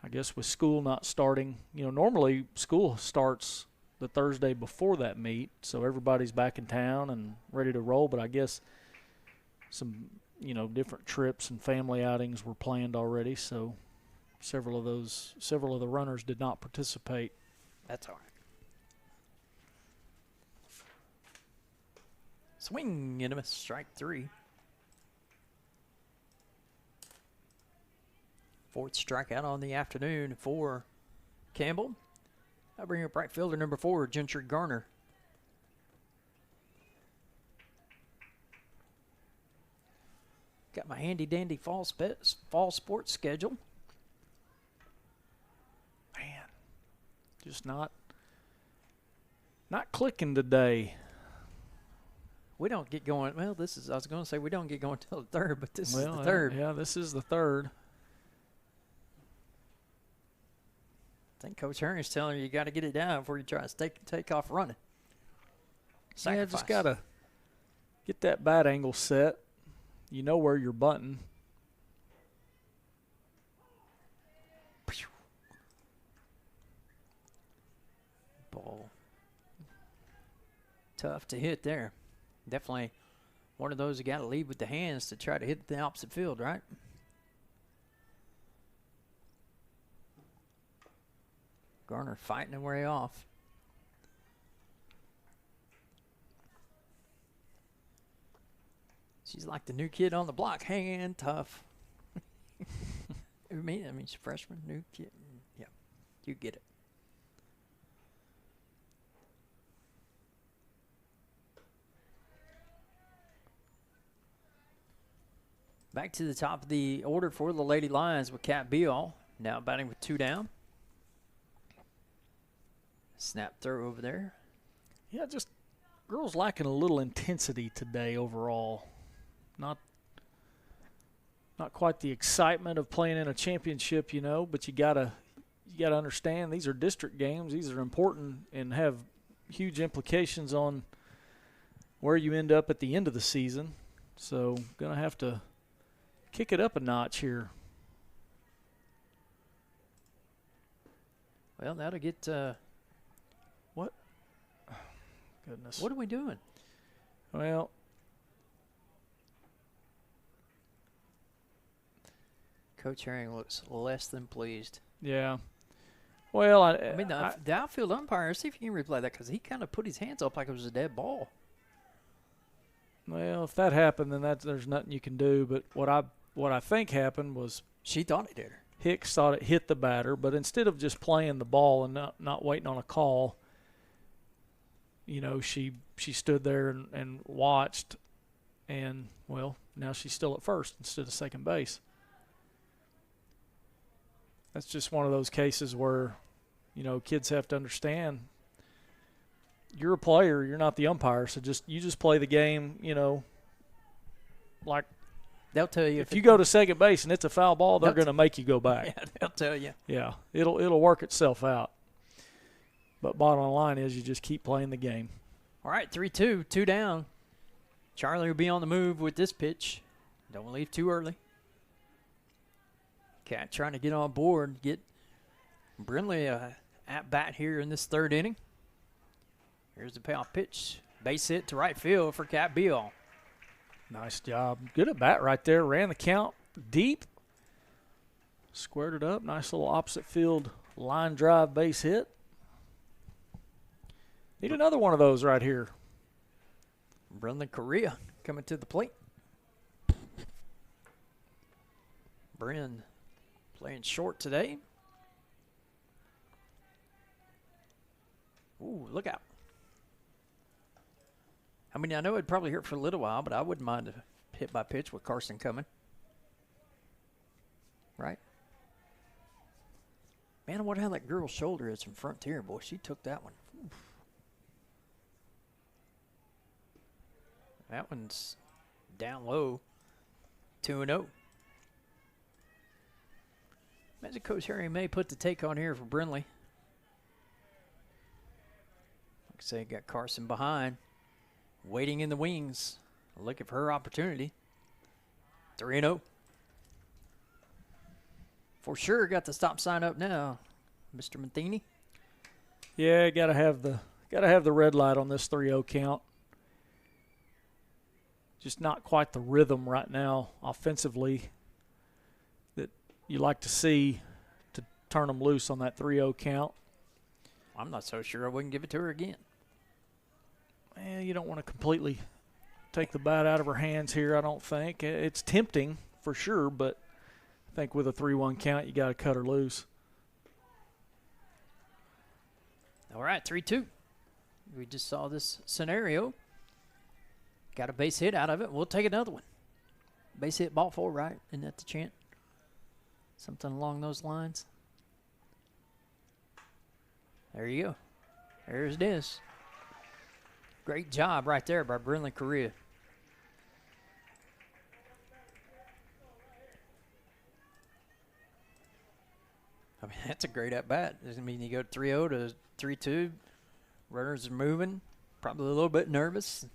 I guess with school not starting, normally school starts the Thursday before that meet, so everybody's back in town and ready to roll. But I guess some, different trips and family outings were planned already, so several of the runners did not participate. That's all right. Swing and a miss, strike 3. 4th strikeout on the afternoon for Campbell. I bring up right fielder number 4, Gentry Garner. Got my handy-dandy fall sports schedule. Man, just not clicking today. We don't get going. Well, I was going to say we don't get going till the 3rd, but this is the 3rd. Yeah, this is the 3rd. I think Coach Herring's telling you got to get it down before you try to take off running. Sacrifice. just got to get that bat angle set. You know where you're bunting. Ball. Tough to hit there. Definitely one of those you got to lead with the hands to try to hit the opposite field, right? Garner fighting her way off. She's like the new kid on the block, hanging tough. I mean, she's a freshman, new kid. Yeah, you get it. Back to the top of the order for the Lady Lions with Kat Beal. Now batting with 2 down. Snap throw over there. Yeah, just girls lacking a little intensity today overall. Not quite the excitement of playing in a championship, you know, but you gotta understand these are district games. These are important and have huge implications on where you end up at the end of the season. So gonna have to kick it up a notch here. Well, that'll get What? Oh, goodness. what are we doing? Well, Coach Herring looks less than pleased. yeah. Well, I mean, the outfield umpire, see if you can replay that, because he kind of put his hands up like it was a dead ball. well, if that happened, then there's nothing you can do. But what I think happened was She thought he did her. Hicks thought it hit the batter, but instead of just playing the ball and not waiting on a call, you know, she stood there and watched, and, well, now she's still at first instead of second base. That's just one of those cases where, you know, kids have to understand you're a player, you're not the umpire, so you just play the game, you know, like They'll tell you if you go to second base and it's a foul ball, they're going to make you go back. Yeah, they'll tell you. Yeah, it'll work itself out. But bottom line is you just keep playing the game. All right, 3-2, 2 down. Charlie will be on the move with this pitch. Don't leave too early. Cat trying to get on board, get Brindley at bat here in this 3rd inning. Here's the payoff pitch. Base hit to right field for Cat Beal. Nice job. Good at bat right there. Ran the count deep. Squared it up. Nice little opposite field line drive base hit. Need another one of those right here. Brindley Correa coming to the plate. Bryn playing short today. Ooh, look out. I mean, I know it'd probably hurt for a little while, but I wouldn't mind a hit by pitch with Carson coming. Right? Man, I wonder how that girl's shoulder is from Frontier, boy. She took that one. Oof. That one's down low. 2-0. Imagine Coach Harry may put the take on here for Brindley. Like I say, got Carson behind. Waiting in the wings. Looking for her opportunity. 3-0. For sure got the stop sign up now, Mr. Matheny. Yeah, gotta have the red light on this 3-0 count. Just not quite the rhythm right now offensively that you like to see to turn them loose on that 3-0 count. I'm not so sure I wouldn't give it to her again. Well, you don't want to completely take the bat out of her hands here, I don't think. It's tempting for sure, but I think with a 3-1 count, you got to cut her loose. All right, 3-2. We just saw this scenario. Got a base hit out of it. We'll take another one. Base hit, ball four, right? Isn't that the chant? Something along those lines. There you go. There's this. Great job right there by Brindley Correa. I mean, that's a great at-bat. I mean, you go 3-0 to 3-2. Runners are moving. Probably a little bit nervous.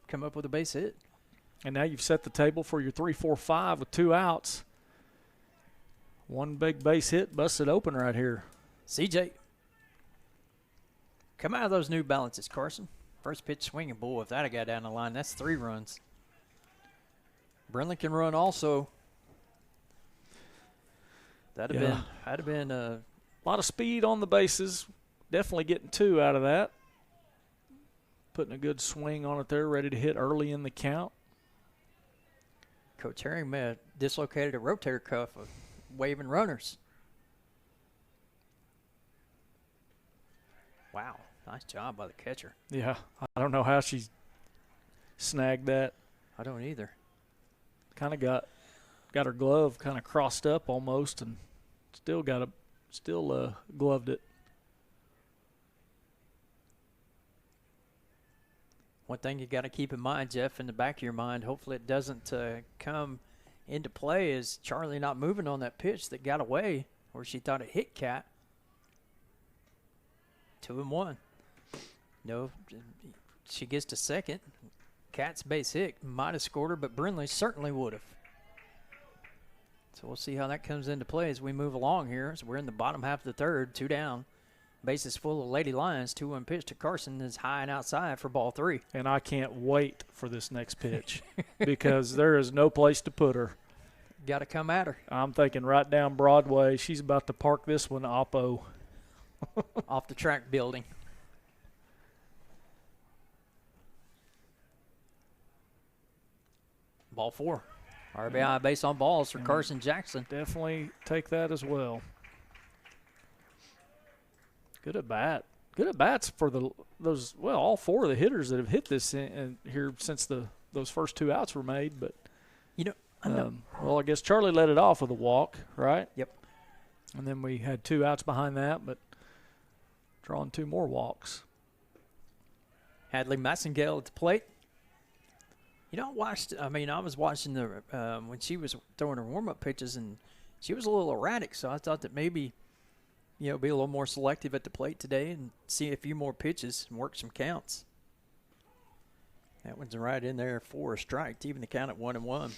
Come up with a base hit. And now you've set the table for your 3-4-5 with 2 outs. One big base hit busted open right here. CJ. Come out of those New Balances, Carson. First pitch swinging. Boy, if that had got down the line, that's 3 runs. Brenley can run also. That'd have been a lot of speed on the bases. Definitely getting 2 out of that. Putting a good swing on it there, ready to hit early in the count. Coach Herring may have dislocated a rotator cuff of waving runners. Wow, nice job by the catcher. Yeah, I don't know how she snagged that. I don't either. Kind of got her glove kind of crossed up almost, and still gloved it. One thing you got to keep in mind, Jeff, in the back of your mind, hopefully it doesn't come into play, is Charlie not moving on that pitch that got away where she thought it hit Cat. 2-1. No, she gets to second. Cat's base hit might have scored her, but Brinley certainly would have. So we'll see how that comes into play as we move along here. So we're in the bottom half of the third, 2 down. Bases full of Lady Lions. 2-1 pitch to Carson is high and outside for ball 3. And I can't wait for this next pitch because there is no place to put her. Got to come at her. I'm thinking right down Broadway. She's about to park this one oppo. Off the track building. Ball 4. RBI base on balls for Carson Jackson. Definitely take that as well. Good at bat. Good at bats for all 4 of the hitters that have hit this in here since those first 2 outs were made. But I guess Charlie led it off with a walk, right? Yep. And then we had 2 outs behind that, but drawing 2 more walks. Hadley Massengale at the plate. You know, I was watching when she was throwing her warm-up pitches, and she was a little erratic, so I thought that maybe, be a little more selective at the plate today and see a few more pitches and work some counts. That one's right in there for a strike to even the count at 1-1.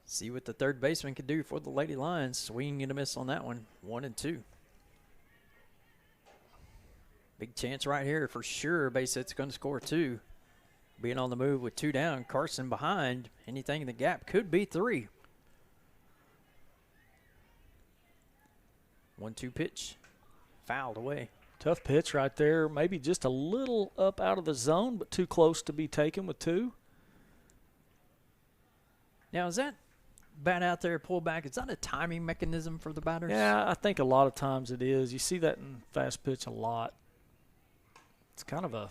See what the third baseman can do for the Lady Lions. Swing and a miss on that one. 1-2. Big chance right here for sure. Base hit's going to score 2. Being on the move with 2 down. Carson behind. Anything in the gap could be 3. 1-2 pitch. Fouled away. Tough pitch right there. Maybe just a little up out of the zone, but too close to be taken with 2. Now, is that bat out there, pull back, is that a timing mechanism for the batters? Yeah, I think a lot of times it is. You see that in fast pitch a lot. It's kind of a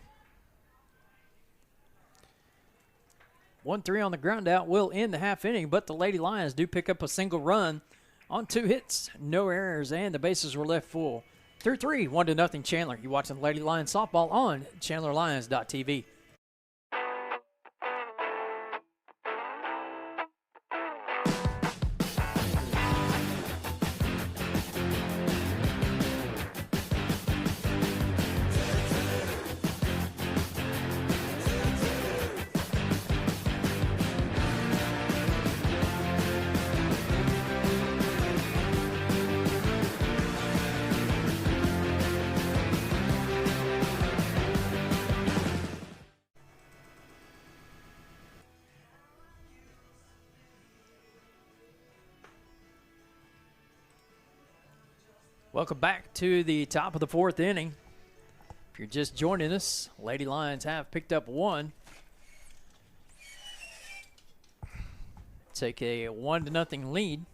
1-3 on the ground out will end the half inning, but the Lady Lions do pick up a single run on 2 hits, no errors, and the bases were left full. Through 3, 1-0 Chandler. You're watching Lady Lions softball on ChandlerLions.tv. Welcome back to the top of the 4th inning. If you're just joining us, Lady Lions have picked up 1. Take a 1-0 lead.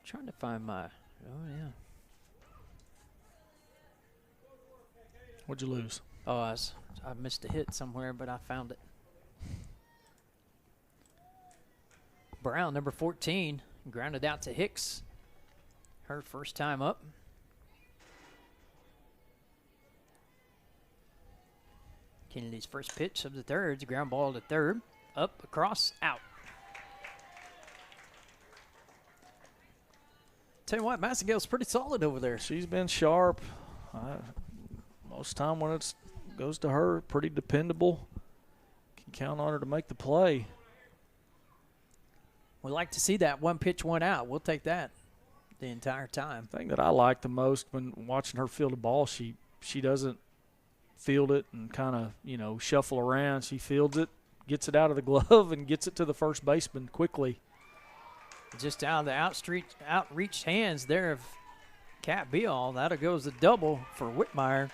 Trying to find my, What'd you lose? Oh, I missed a hit somewhere, but I found it. Brown, number 14, grounded out to Hicks. Her first time up. Kennedy's first pitch of the third. It's a ground ball to third. Up, across, out. Tell you what, Massengale's pretty solid over there. She's been sharp. Most time when it goes to her, pretty dependable. Can count on her to make the play. We like to see that one pitch, one out. We'll take that the entire time. The thing that I like the most when watching her field a ball, she doesn't field it and kind of, shuffle around. She fields it, gets it out of the glove, and gets it to the first baseman quickly. Just out of the outreached hands there of Kat Beal. That goes the double for Whitmire.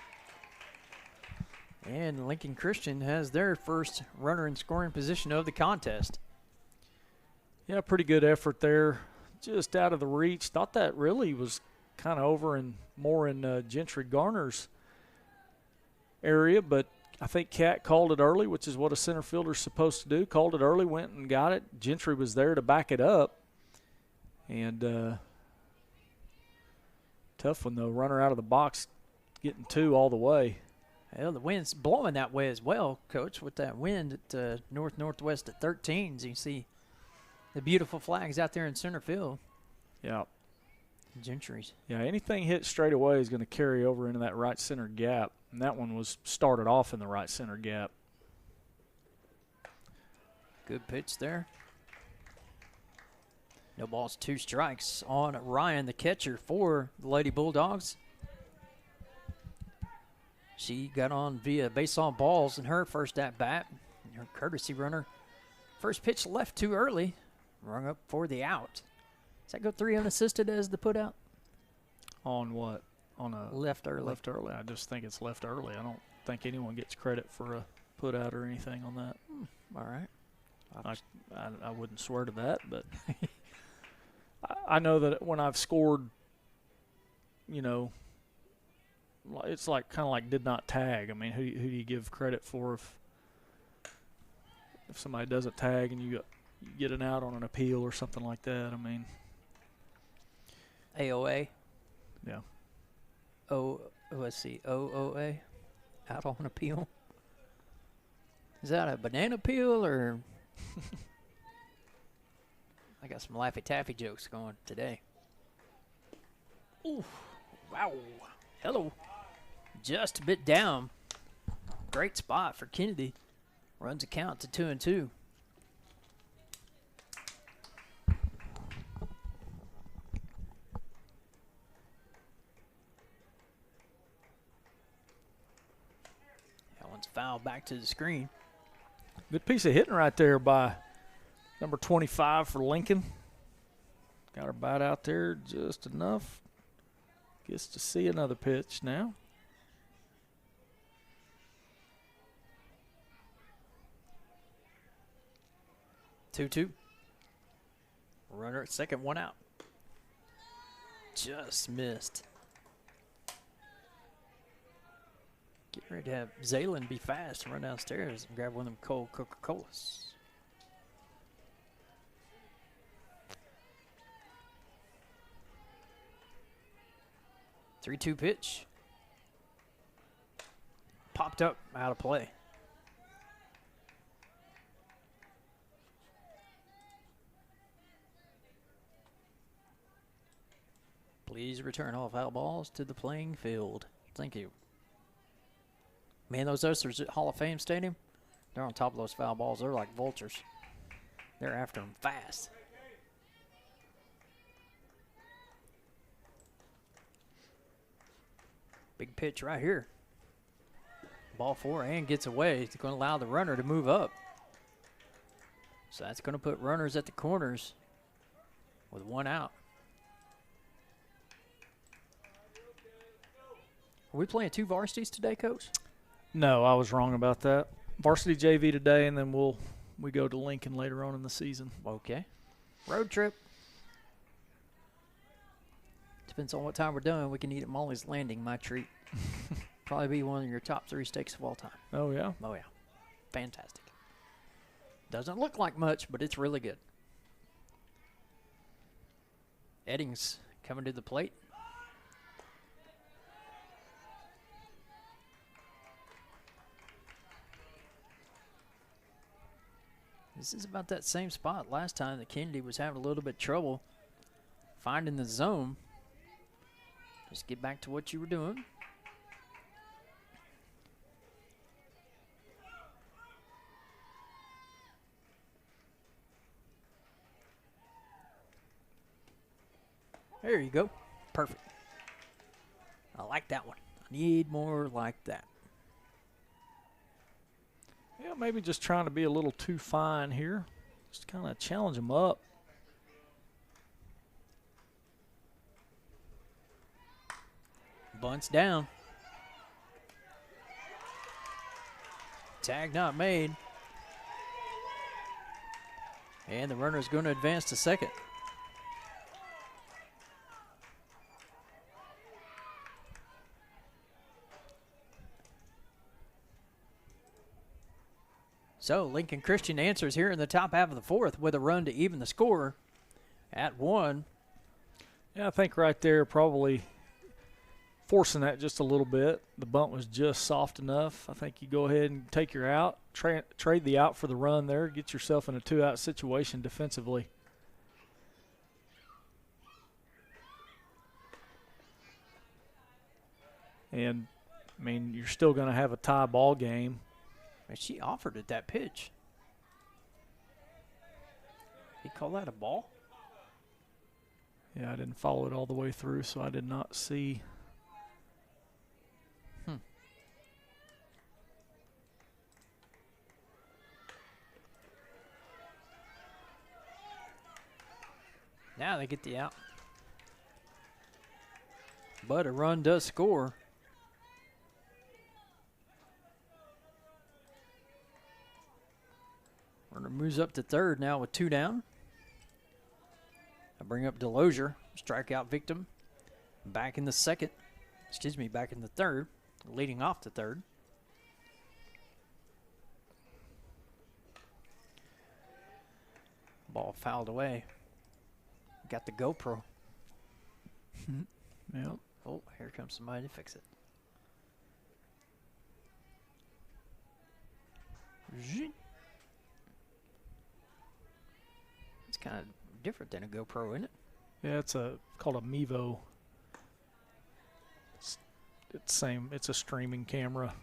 And Lincoln Christian has their first runner in scoring position of the contest. Yeah, pretty good effort there. Just out of the reach. Thought that really was kind of over and more in Gentry Garner's area, but I think Kat called it early, which is what a center fielder's supposed to do. Called it early, went and got it. Gentry was there to back it up. And tough one, though. Runner out of the box, getting two all the way. Well, the wind's blowing that way as well, Coach, with that wind at north-northwest at 13s. You see the beautiful flags out there in center field. Yeah. Gentry's. Yeah, anything hit straight away is going to carry over into that right center gap. And that one was started off in the right center gap. Good pitch there. No balls, 2 strikes on Ryan, the catcher for the Lady Bulldogs. She got on via base on balls in her first at-bat. Her courtesy runner. First pitch left too early. Rung up for the out. Does that go 3 unassisted as the put out? On what? On a left early. Left early. I just think it's left early. I don't think anyone gets credit for a put out or anything on that. All right. I wouldn't swear to that, but I know that when I've scored, it's like kind of like did not tag. I mean, who do you give credit for if somebody doesn't tag and you get an out on an appeal or something like that? I mean, AOA. Yeah. Let's see, OOA, out on appeal. Is that a banana peel or? I got some Laffy Taffy jokes going today. Ooh, wow. Hello. Just a bit down. Great spot for Kennedy. Runs a count to 2-2. That one's fouled back to the screen. Good piece of hitting right there by number 25 for Lincoln. Got her bat out there just enough. Gets to see another pitch now. Two. Runner at second, 1 out. Just missed. Get ready to have Zaylen be fast and run downstairs and grab one of them cold Coca-Colas. Three-two pitch. Popped up, out of play. Please return all foul balls to the playing field. Thank you. Man, those Oasters at Hall of Fame Stadium, they're on top of those foul balls. They're like vultures. They're after them fast. Big pitch right here. Ball 4 and gets away. It's going to allow the runner to move up. So that's going to put runners at the corners with 1 out. Are we playing 2 varsities today, Coach? No, I was wrong about that. Varsity JV today, and then we go to Lincoln later on in the season. Okay. Road trip. Depends on what time we're done. We can eat at Molly's Landing, my treat. Probably be one of your top 3 steaks of all time. Oh, yeah? Oh, yeah. Fantastic. Doesn't look like much, but it's really good. Eddings coming to the plate. This is about that same spot last time that Kennedy was having a little bit of trouble finding the zone. Just get back to what you were doing. There you go. Perfect. I like that one. I need more like that. Yeah, maybe just trying to be a little too fine here. Just kind of challenge them up. Bunts down. Tag not made. And the runner is going to advance to second. So Lincoln Christian answers here in the top half of the fourth with a run to even the score at 1. Yeah, I think right there probably forcing that just a little bit. The bunt was just soft enough. I think you go ahead and take your out, trade the out for the run there, get yourself in a 2-out situation defensively. And, I mean, you're still going to have a tie ball game. And she offered it that pitch. He call that a ball? Yeah, I didn't follow it all the way through, so I did not see. Now they get the out. But a run does score. Runner moves up to third now with 2 down. I bring up Delosier, strikeout victim. Back in the second. Excuse me, back in the third. Leading off the third. Ball fouled away. Got the GoPro. Yep. Oh, here comes somebody to fix it. It's kind of different than a GoPro, isn't it? Yeah, it's called a Mevo. It's same. It's a streaming camera.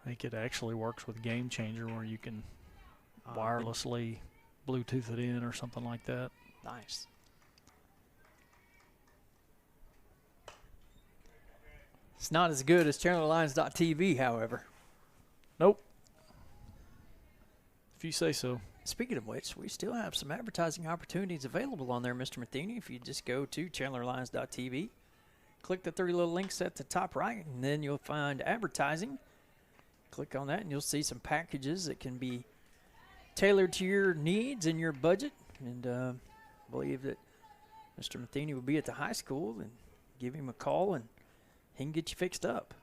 I think it actually works with Game Changer, where you can wirelessly Bluetooth it in or something like that. Nice. It's not as good as ChandlerLines.tv, however. Nope. If you say so. Speaking of which, we still have some advertising opportunities available on there, Mr. Matheny. If you just go to ChandlerLines.tv, click the 3 little links at the top right, and then you'll find advertising. Click on that, and you'll see some packages that can be tailored to your needs and your budget. And I believe that Mr. Matheny will be at the high school, and give him a call, and he can get you fixed up.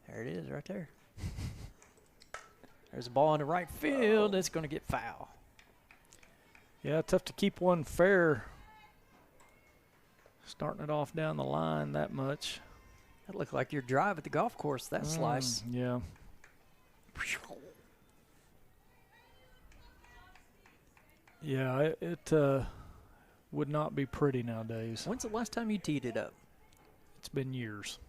There it is right there. There's a ball in the right field. It's going to get foul. Yeah, tough to keep one fair. Starting it off down the line that much. That looked like your drive at the golf course, that slice. Yeah. Yeah, it would not be pretty nowadays. When's the last time you teed it up? It's been years.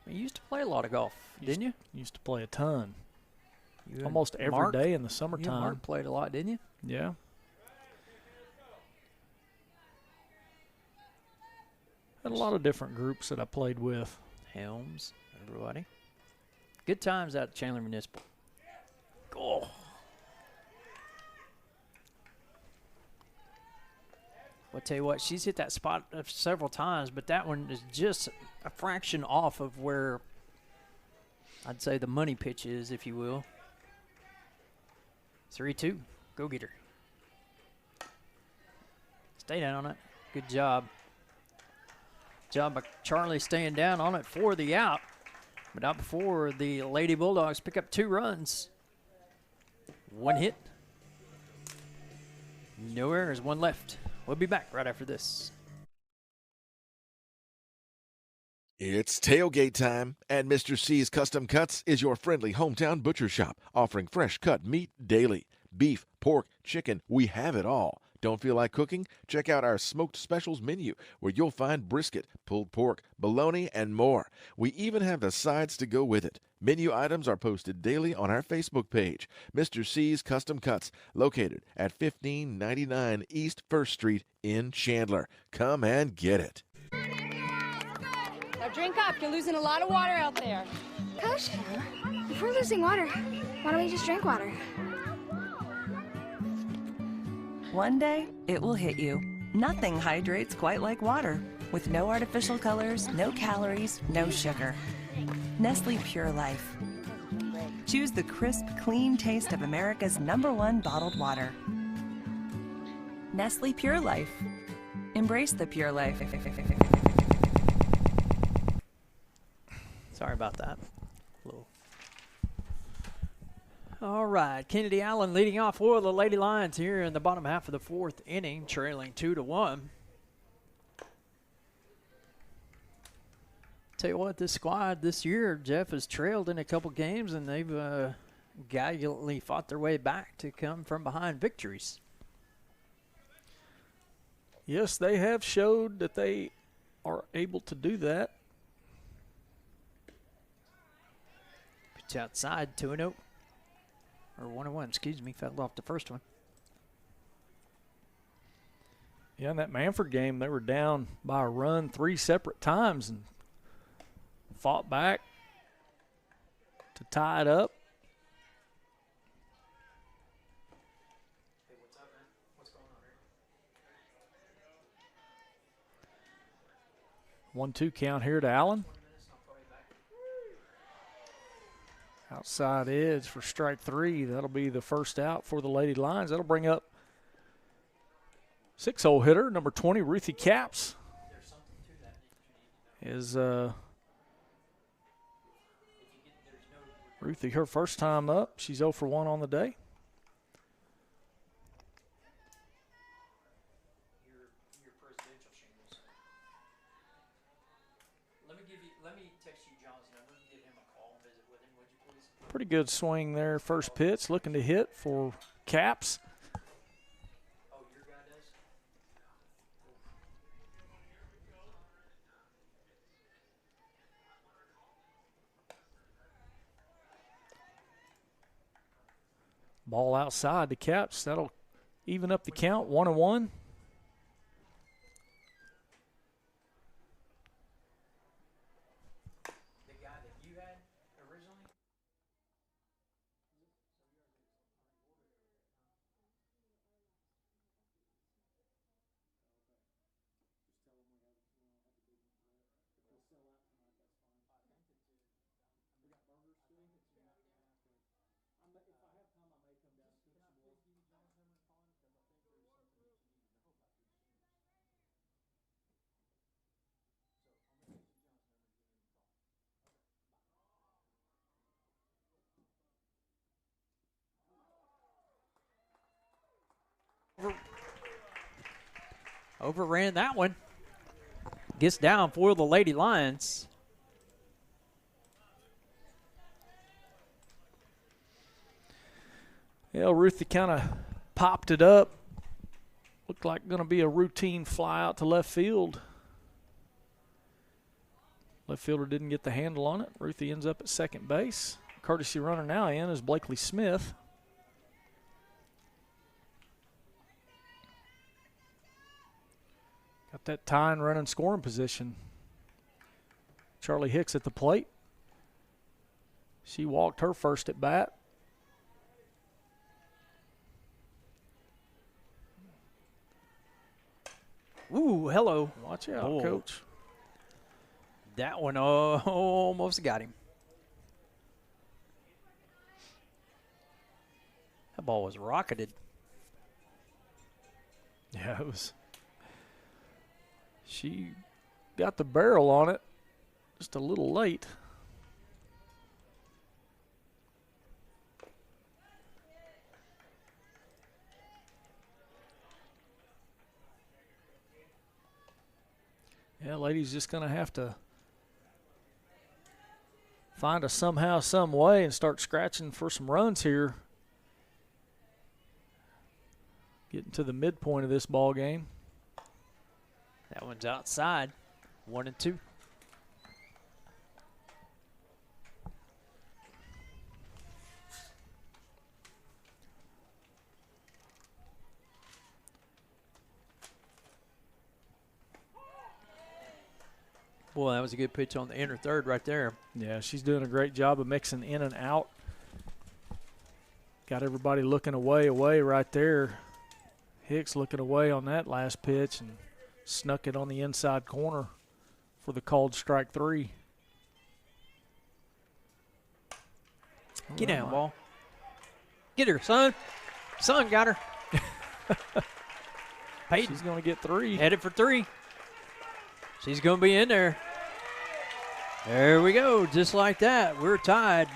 You used to play a lot of golf, didn't you? Used to play a ton. You Almost and every Mark? day in the You summertime. and Mark played a lot, didn't you? Yeah. Had a lot of different groups that I played with. Helms, everybody. Good times out at Chandler Municipal. Oh. I'll tell you what, she's hit that spot several times, but that one is just a fraction off of where I'd say the money pitch is, if you will. 3-2. Go get her. Stay down on it. Good job. Job by Charlie staying down on it for the out. But not before the Lady Bulldogs pick up 2 runs. 1 hit. No errors, one left. We'll be back right after this. It's tailgate time, and Mr. C's Custom Cuts is your friendly hometown butcher shop, offering fresh cut meat daily. Beef, pork, chicken, we have it all. Don't feel like cooking? Check out our smoked specials menu, where you'll find brisket, pulled pork, bologna, and more. We even have the sides to go with it. Menu items are posted daily on our Facebook page, Mr. C's Custom Cuts, located at 1599 East 1st Street in Chandler. Come and get it. Now drink up. You're losing a lot of water out there. Coach, if we're losing water, why don't we just drink water? One day, it will hit you. Nothing hydrates quite like water. With no artificial colors, no calories, no sugar. Nestle Pure Life. Choose the crisp, clean taste of America's #1 bottled water. Nestle Pure Life. Embrace the pure life. Sorry about that. All right, Kennedy Allen leading off for the Lady Lions here in the bottom half of the 4th inning, trailing 2-1. Tell you what, this squad this year, Jeff, has trailed in a couple games, and they've gallantly fought their way back to come from behind victories. Yes, they have showed that they are able to do that. Pitch outside, 2-0. Or 1-1, excuse me, fell off the first one. Yeah, in that Manford game, they were down by a run 3 separate times and fought back to tie it up. Hey, what's up, man? What's going on here? 1-2 count here to Allen. Outside edge for strike 3. That'll be the first out for the Lady Lions. That'll bring up 6-hole hitter, number 20, Ruthie Capps. Is Ruthie her first time up. She's 0 for 1 on the day. Your presidential shingles. Let me text you John's number and give him a call and visit with him, would you please? Pretty good swing there. First pitch, looking to hit for Capps. Oh, your guy does? Ball outside to Capps. That'll even up the count, 1-1. The guy that you had originally? Overran that one. Gets down for the Lady Lions. Yeah, Ruthie kind of popped it up. Looked like going to be a routine fly out to left field. Left fielder didn't get the handle on it. Ruthie ends up at second base. Courtesy runner now in is Blakely Smith. Got that tying run and scoring position. Charlie Hicks at the plate. She walked her first at bat. Ooh, hello. Watch out, Oh. Coach. That one almost got him. That ball was rocketed. Yeah, it was. She got the barrel on it just a little late. Yeah, ladies just going to have to find a somehow, some way and start scratching for some runs here. Getting to the midpoint of this ball game. That one's outside. 1-2. Boy, that was a good pitch on the inner third right there. Yeah, she's doing a great job of mixing in and out. Got everybody looking away right there. Hicks looking away on that last pitch and snuck it on the inside corner for the called strike 3. Get down, ball. Get her, son. Son got her. Peyton. She's going to get 3. Headed for 3. She's going to be in there. There we go. Just like that. We're tied.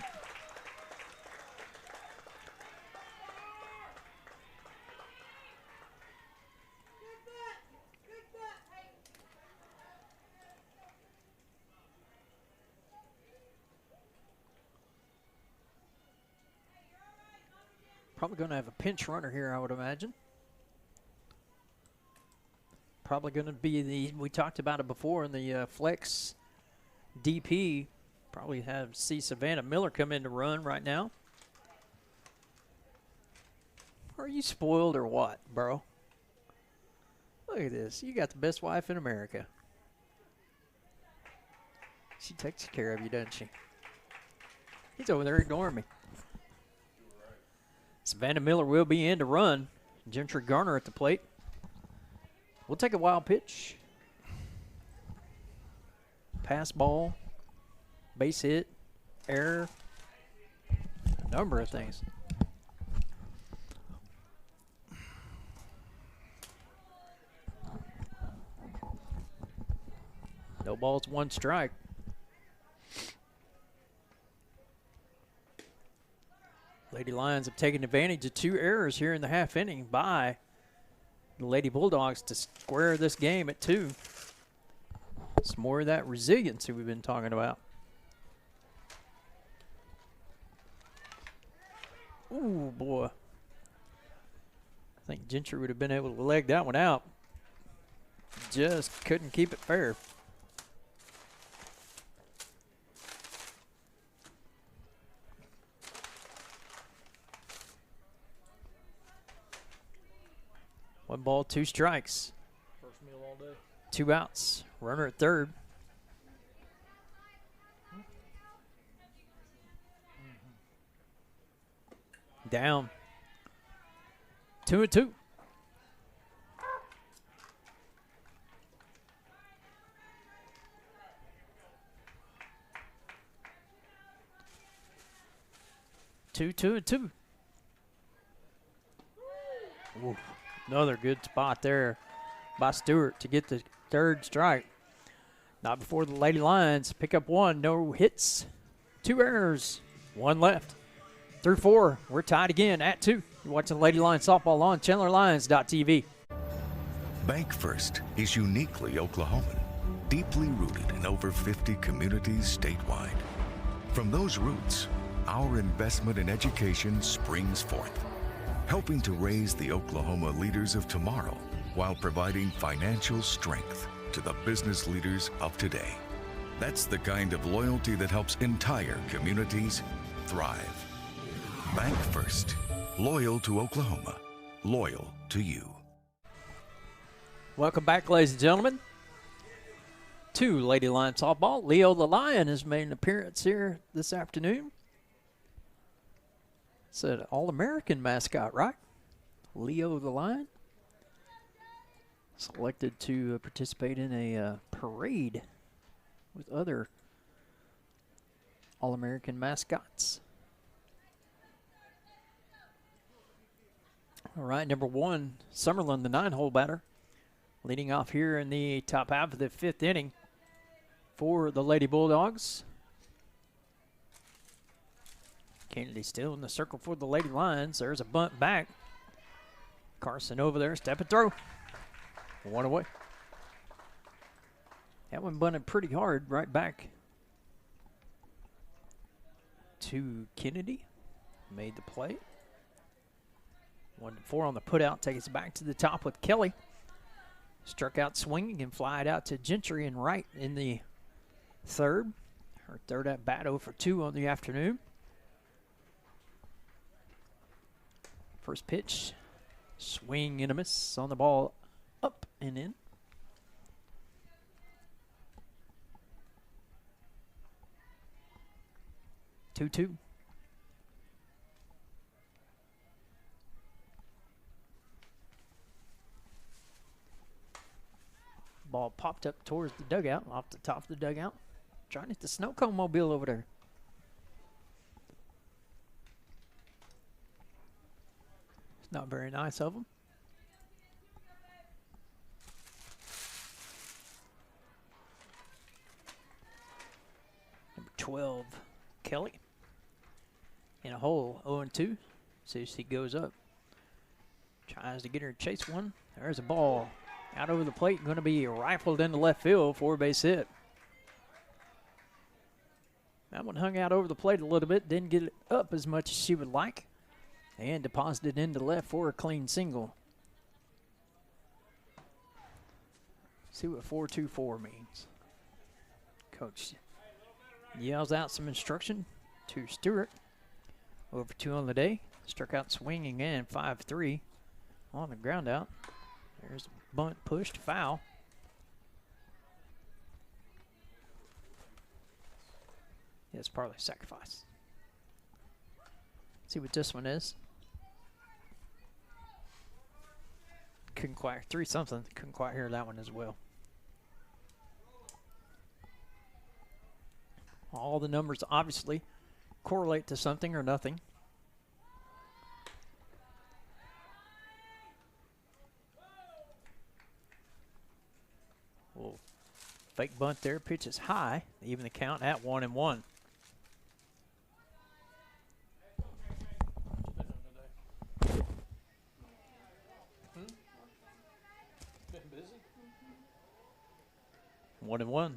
Probably going to have a pinch runner here, I would imagine. Probably going to be we talked about it before in the flex DP. Probably see Savannah Miller come in to run right now. Are you spoiled or what, bro? Look at this. You got the best wife in America. She takes care of you, doesn't she? He's over there ignoring me. Savannah Miller will be in to run. Gentry Garner at the plate. We'll take a wild pitch. Pass ball. Base hit. Error. A number of things. No balls, 1 strike. Lady Lions have taken advantage of 2 errors here in the half inning by the Lady Bulldogs to square this game at 2. It's more of that resiliency we've been talking about. Ooh, boy. I think Gentry would have been able to leg that one out. Just couldn't keep it fair. One ball, 2 strikes. First meal all day. 2 outs. Runner at third. Down. 2-2. Two. Ooh, another good spot there by Stewart to get the 3rd strike. Not before the Lady Lions pick up 1. No hits, 2 errors, 1 left. Through 4, we're tied again at 2. You're watching Lady Lions softball on ChandlerLions.tv. Bank First is uniquely Oklahoman, deeply rooted in over 50 communities statewide. From those roots, our investment in education springs forth, helping to raise the Oklahoma leaders of tomorrow while providing financial strength to the business leaders of today. That's the kind of loyalty that helps entire communities thrive. Bank First, loyal to Oklahoma, loyal to you. Welcome back, ladies and gentlemen, to Lady Lion softball. Leo the Lion has made an appearance here this afternoon. It's an All-American mascot, right? Leo the Lion. Selected to participate in a parade with other All-American mascots. All right, number 1, Summerlin, the 9-hole batter, leading off here in the top half of the 5th inning for the Lady Bulldogs. Kennedy still in the circle for the Lady Lions. There's a bunt back. Carson over there, step and throw. 1 away. That one bunted pretty hard right back to Kennedy. Made the play. 1-4 on the putout. Takes it back to the top with Kelly. Struck out swinging and fly it out to Gentry and right in the third. Her third at bat, 0 for 2 on the afternoon. First pitch, swing and a miss on the ball, up and in. Two. Ball popped up towards the dugout, off the top of the dugout. Trying to hit the snow cone mobile over there. It's not very nice of them. Number 12, Kelly. In a hole, 0-2. See as he goes up. Tries to get her to chase one. There's a ball out over the plate. Going to be rifled into left field for a base hit. That one hung out over the plate a little bit. Didn't get it up as much as she would like. And deposited into left for a clean single. See what 4-2-4 means. Coach yells out some instruction to Stewart. Over 2 on the day. Struck out swinging and 5-3 on the ground out. There's a bunt pushed foul. Yeah, it's partly sacrifice. See what this one is. Couldn't quite, 3-something. Couldn't quite hear that one as well. All the numbers obviously correlate to something or nothing. Well, fake bunt there. Pitch is high. Even the count at 1-1. Been busy? 1-1.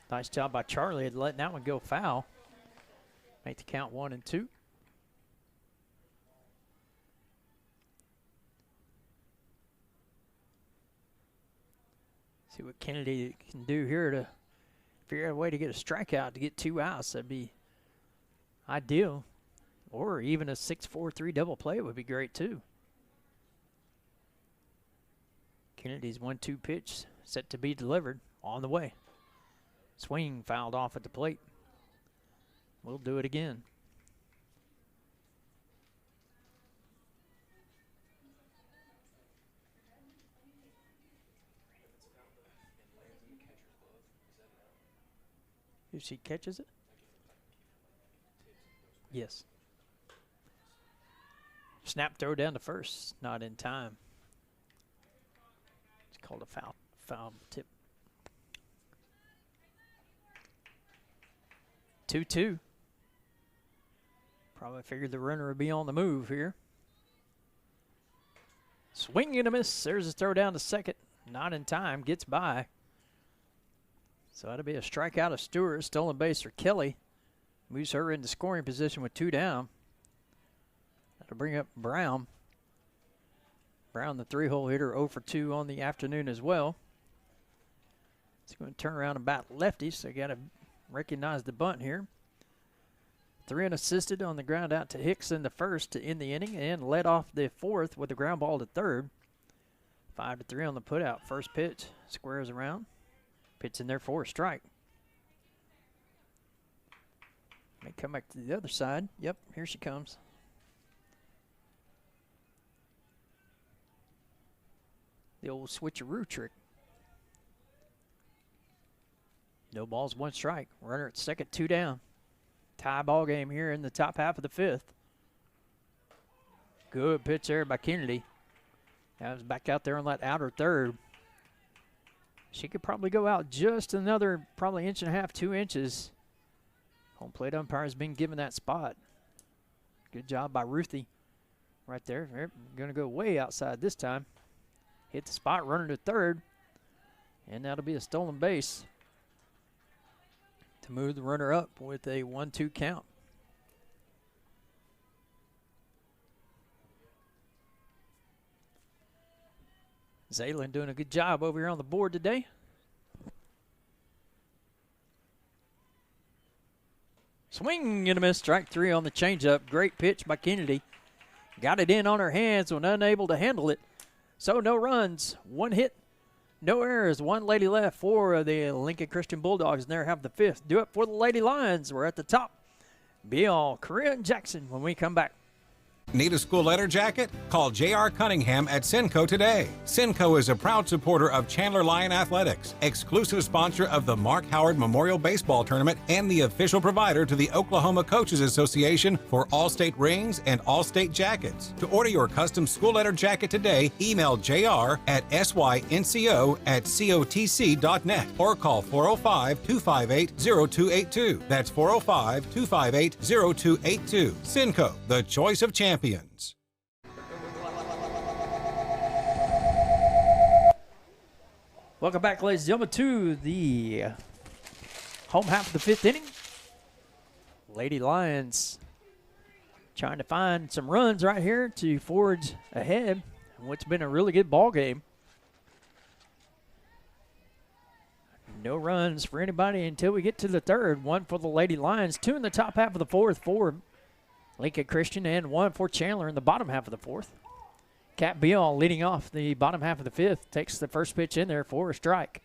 Nice job by Charlie at letting that one go foul. Make the count 1-2. See what Kennedy can do here to figure out a way to get a strikeout to get 2 outs. That'd be ideal. Or even a 6-4-3 double play would be great too. Kennedy's 1-2 pitch set to be delivered on the way. Swing fouled off at the plate. We'll do it again. If she catches it? Yes. Snap throw down to first. Not in time. It's called a foul tip. 2-2. Probably figured the runner would be on the move here. Swing and a miss. There's a throw down to second. Not in time. Gets by. So that'll be a strikeout of Stewart. Stolen base for Kelly. Moves her into scoring position with 2 down. That'll bring up Brown. Brown, the 3-hole hitter, 0 for 2 on the afternoon as well. He's going to turn around and bat lefty, so you got to recognize the bunt here. 3 unassisted on the ground out to Hicks in the first to end the inning, and led off the fourth with a ground ball to third. 5-3 on the putout. First pitch squares around. Pitch in there for a strike. May come back to the other side. Yep, here she comes. The old switcheroo trick. No balls, 1 strike. Runner at second, 2 down. Tie ball game here in the top half of the 5th. Good pitch there by Kennedy. That was back out there on that outer third. She could probably go out just another probably 1.5 to 2 inches. Home plate umpire has been given that spot. Good job by Ruthie right there. They're going to go way outside this time. Hit the spot, runner to third. And that'll be a stolen base to move the runner up with a 1-2 count. Zaylen doing a good job over here on the board today. Swing and a miss, strike 3 on the changeup. Great pitch by Kennedy. Got it in on her hands when unable to handle it. So no runs, 1 hit, no errors, 1 lady left for the Lincoln Christian Bulldogs, and there have the 5th. Do it for the Lady Lions. We're at the top. Beal, Correa, and Jackson when we come back. Need a school letter jacket? Call J.R. Cunningham at Cinco today. Cinco is a proud supporter of Chandler Lion Athletics, exclusive sponsor of the Mark Howard Memorial Baseball Tournament, and the official provider to the Oklahoma Coaches Association for All-State rings and All-State jackets. To order your custom school letter jacket today, email JR at synco@cotc.net or call 405-258-0282. That's 405-258-0282. Cinco, the choice of champions. Welcome back, ladies and gentlemen, to the home half of the 5th inning. Lady Lions trying to find some runs right here to forge ahead in what's been a really good ball game. No runs for anybody until we get to the 3rd. 1 for the Lady Lions, 2 in the top half of the 4th for Lincoln Christian, and 1 for Chandler in the bottom half of the 4th. Kat Beal leading off the bottom half of the 5th. Takes the first pitch in there for a strike.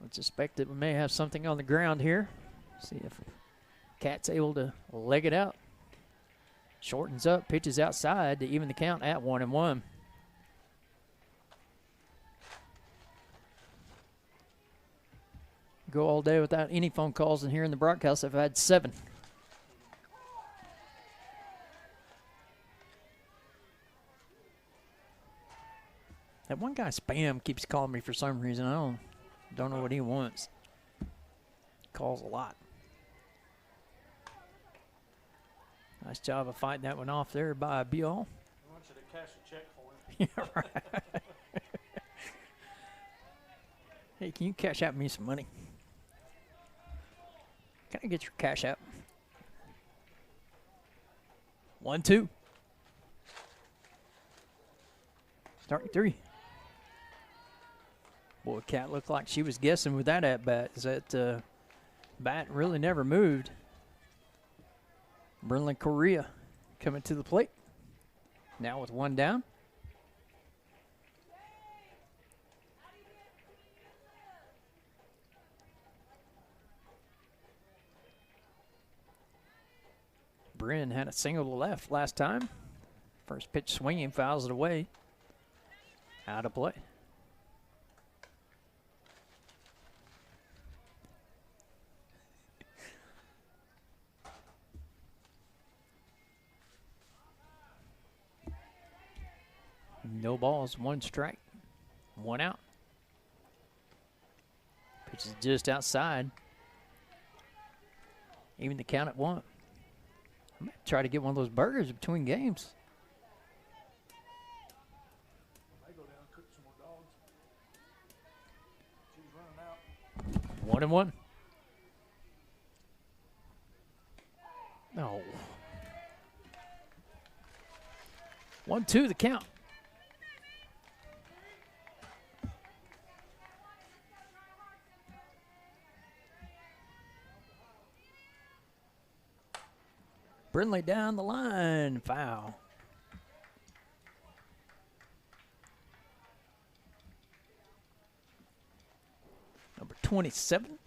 I suspect that we may have something on the ground here. See if Kat's able to leg it out. Shortens up, pitches outside to even the count at 1-1. Go all day without any phone calls, and here in the broadcast I've had 7. That one guy, Spam, keeps calling me for some reason. I don't know what he wants. Calls a lot. Nice job of fighting that one off there by Beal. I want you to cash a check for him. Yeah, right. Hey, can you cash out me some money? Can I get your cash app? 1-2. Starting 3. Boy, Cat looked like she was guessing with that at-bat. Is that bat really never moved. Brinley Correa coming to the plate. Now with 1 down. Bryn had a single to left last time. First pitch swinging, fouls it away. Out of play. No balls, 1 strike, 1 out. Pitch is just outside. Even the count at 1. I'm going to try to get one of those burgers between games. I go down and cook some more dogs. She's running out. 1-1. No. 1-2 the count. Brindley down the line, foul. Number 27.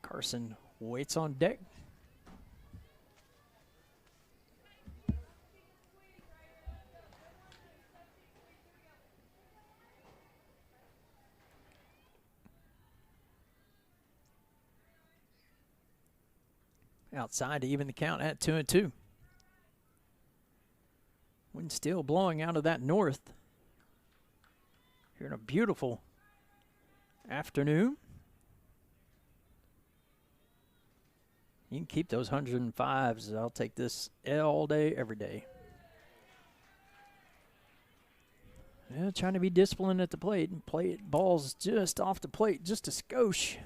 Carson waits on deck. Outside to even the count at 2-2. Wind still blowing out of that north. Here in a beautiful afternoon. You can keep those 105s. I'll take this all day, every day. Yeah, trying to be disciplined at the plate and play balls just off the plate, just a skosh.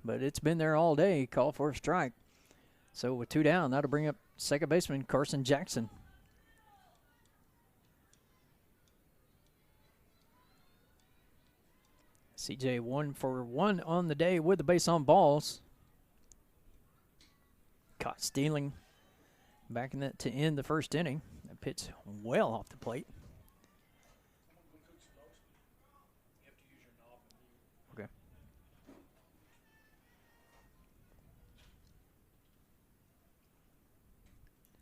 But it's been there all day. Call for a strike. So with 2 down, that'll bring up second baseman Carson Jackson. CJ 1 for 1 on the day with the base on balls. Caught stealing back in that to end the first inning. That pitch well off the plate. Okay.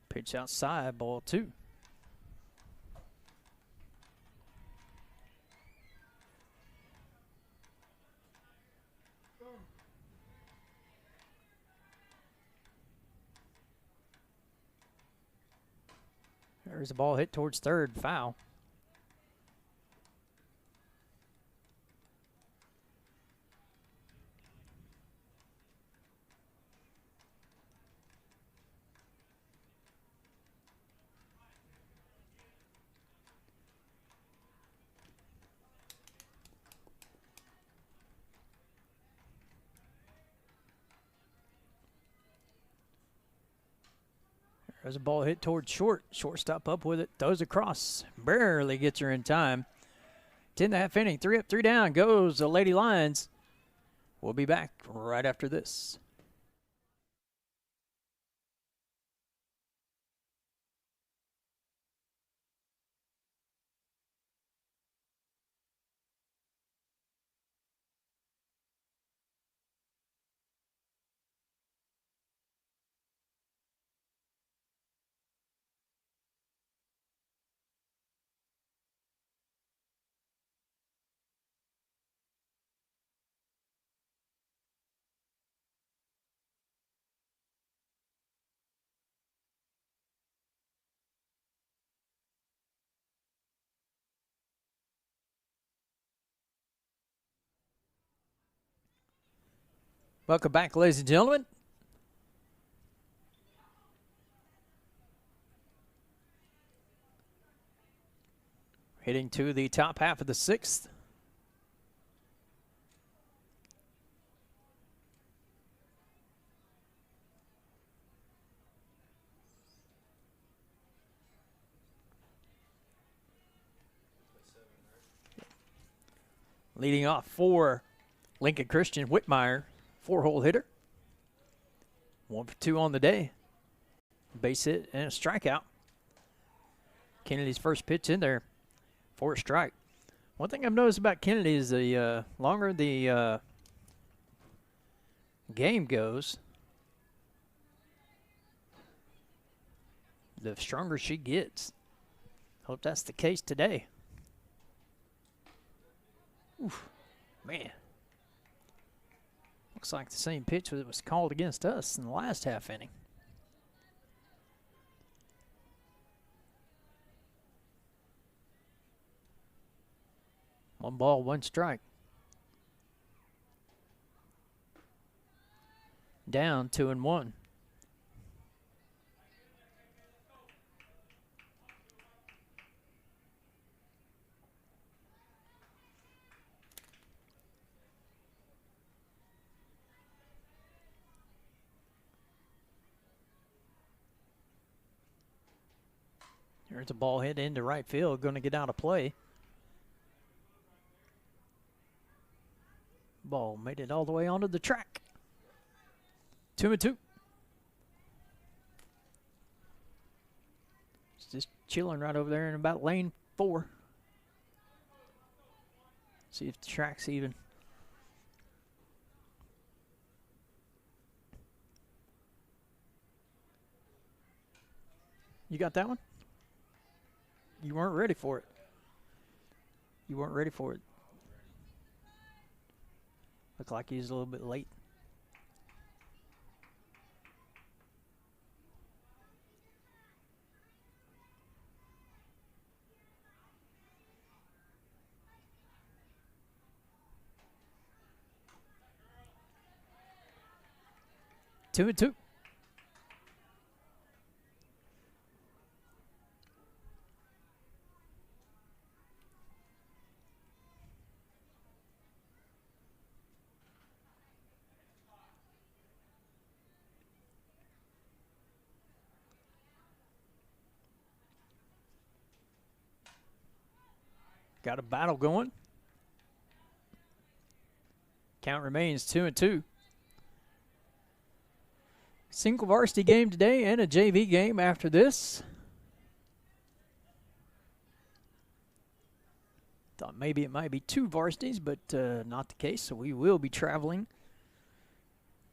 Pitch outside, ball 2. There's a ball hit towards third, foul. There's a ball hit towards short. Shortstop up with it. Throws across. Barely gets her in time. 10.5 inning. 3 up, 3 down. Goes the Lady Lions. We'll be back right after this. Welcome back, ladies and gentlemen. Heading to the top half of the 6th. Leading off for Lincoln Christian, Whitmire, 4-hole hitter. 1 for 2 on the day. Base hit and a strikeout. Kennedy's first pitch in there for a strike. One thing I've noticed about Kennedy is the longer the game goes, the stronger she gets. Hope that's the case today. Oof, man. Looks like the same pitch that was called against us in the last half inning. One ball, one strike. Down 2-1. There's a ball hit into right field, going to get out of play. Ball made it all the way onto the track. 2-2. It's just chilling right over there in about lane 4. See if the track's even. You got that one? You weren't ready for it. You weren't ready for it. Looked like he was a little bit late. Two and two. got a battle going. Count remains 2-2. Single varsity game today and a JV game after this. Thought maybe it might be 2 varsities, but not the case. So we will be traveling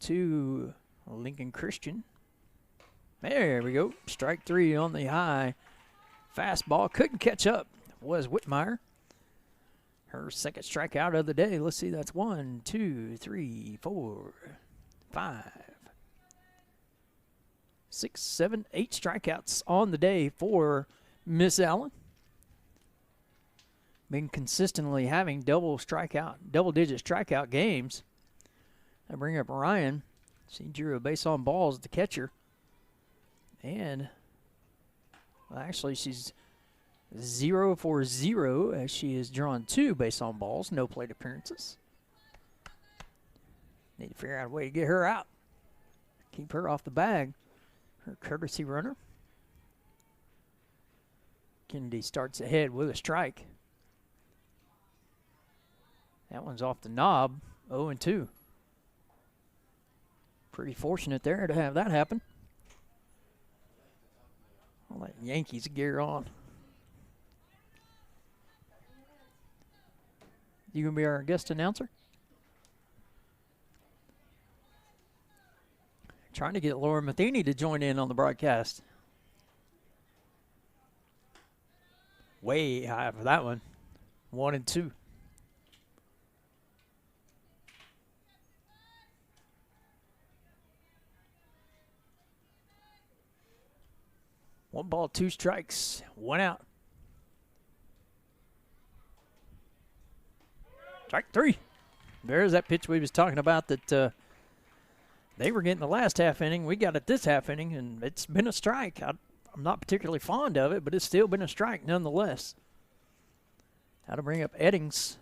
to Lincoln Christian. There we go. Strike 3 on the high fastball. Couldn't catch up. Was Whitmire. Her second strikeout of the day. Let's see. That's 1, 2, 3, 4, 5, 6, 7, 8 strikeouts on the day for Miss Allen. Been consistently having double-digit strikeout games. I bring up Ryan. She drew a base on balls, the catcher. And well, actually, she's 0 for 0 as she has drawn 2 base on balls, no plate appearances. Need to figure out a way to get her out. Keep her off the bag. Her courtesy runner. Kennedy starts ahead with a strike. That one's off the knob, 0-2. Pretty fortunate there to have that happen. I'll let Yankees gear on. You gonna be our guest announcer? Trying to get Laura Matheny to join in on the broadcast. Way high for that one. 1-2. One ball, 2 strikes, 1 out. Strike 3. There's that pitch we was talking about that they were getting the last half inning. We got it this half inning, and it's been a strike. I'm not particularly fond of it, but it's still been a strike nonetheless. How to bring up Eddings.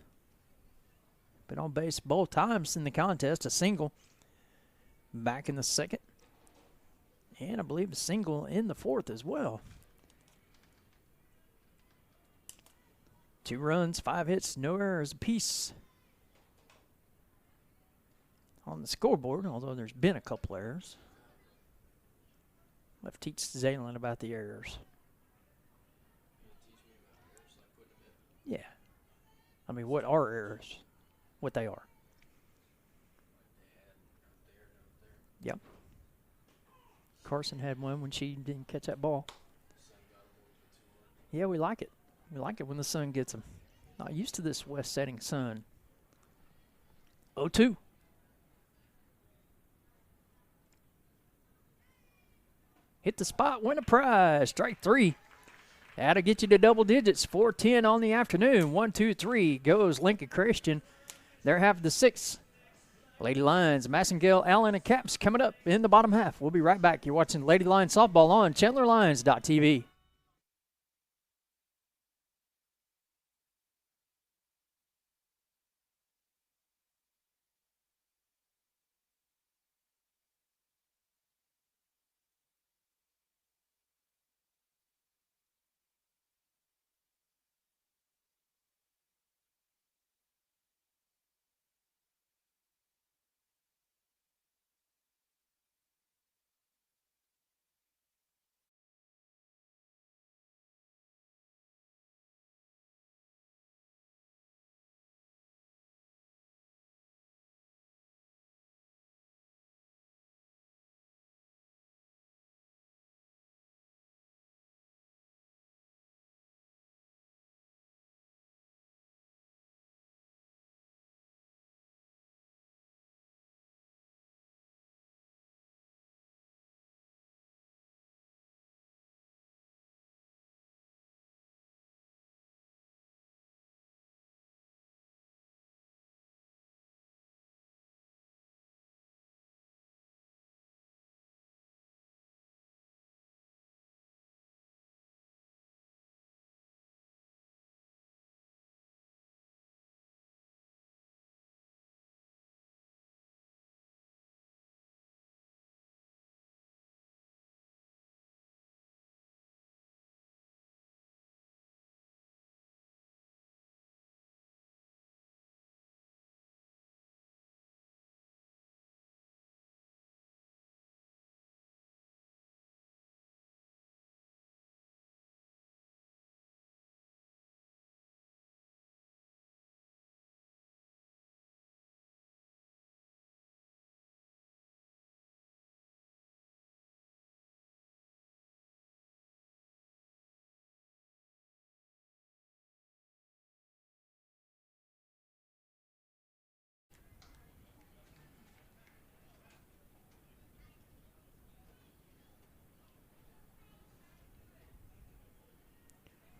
Been on base both times in the contest, a single back in the second. And I believe a single in the fourth as well. 2 runs, 5 hits, no errors apiece on the scoreboard, although there's been a couple errors. I'll have to teach Zaylen about the errors. Yeah. I mean, what are errors? What they are. Yep. Carson had one when she didn't catch that ball. Yeah, we like it. We like it when the sun gets them. Not used to this west setting sun. 0-2. Hit the spot, win a prize. Strike 3. That'll get you to double digits. 4-10 on the afternoon. 1-2-3 goes Lincoln Christian. They're half of the 6th. Lady Lions, Massengale, Allen, and Caps coming up in the bottom half. We'll be right back. You're watching Lady Lions Softball on ChandlerLions.tv.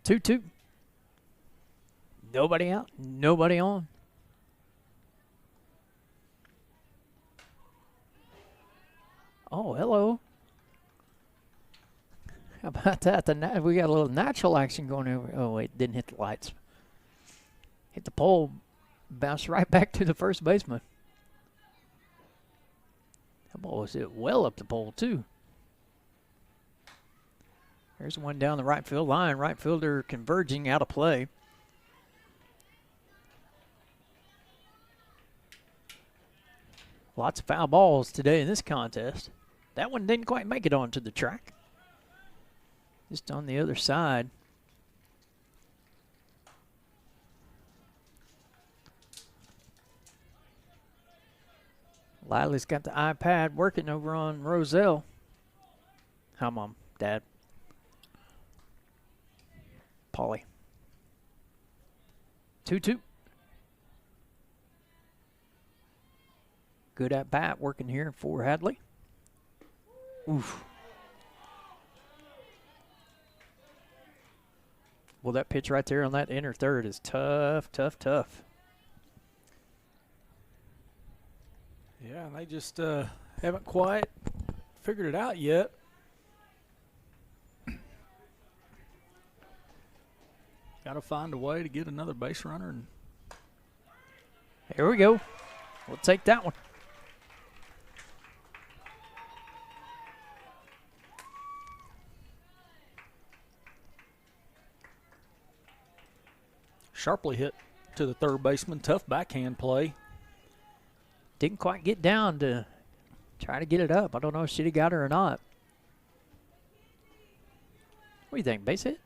2-2. Nobody out, nobody on. Oh, hello. How about that? We got a little natural action going over. Oh, wait, didn't hit the lights. Hit the pole, bounced right back to the first baseman. That ball was hit well up the pole, too. There's one down the right field line. Right fielder converging out of play. Lots of foul balls today in this contest. That one didn't quite make it onto the track. Just on the other side. Lively's got the iPad working over on Roselle. Hi, Mom, Dad. Polly. 2-2. Good at bat working here for Hadley. Oof. Well, that pitch right there on that inner third is tough, tough, tough. Yeah, they just haven't quite figured it out yet. Got to find a way to get another base runner. And here we go. We'll take that one. Sharply hit to the third baseman. Tough backhand play. Didn't quite get down to try to get it up. I don't know if she'd have got her or not. What do you think, base hit?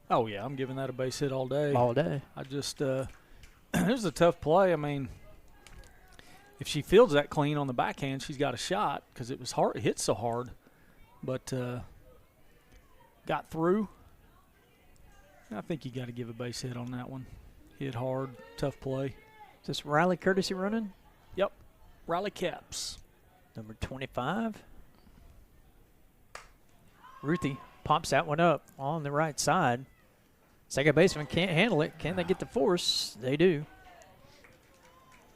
Oh, yeah, I'm giving that a base hit all day. All day. I just, it was a tough play. I mean, if she fields that clean on the backhand, she's got a shot because it was hard. It hit so hard. But got through. I think you got to give a base hit on that one. Hit hard, tough play. Is this Riley Courtesy running? Yep. Riley Caps. Number 25. Ruthie pops that one up on the right side. Second baseman can't handle it. Can they get the force? They do.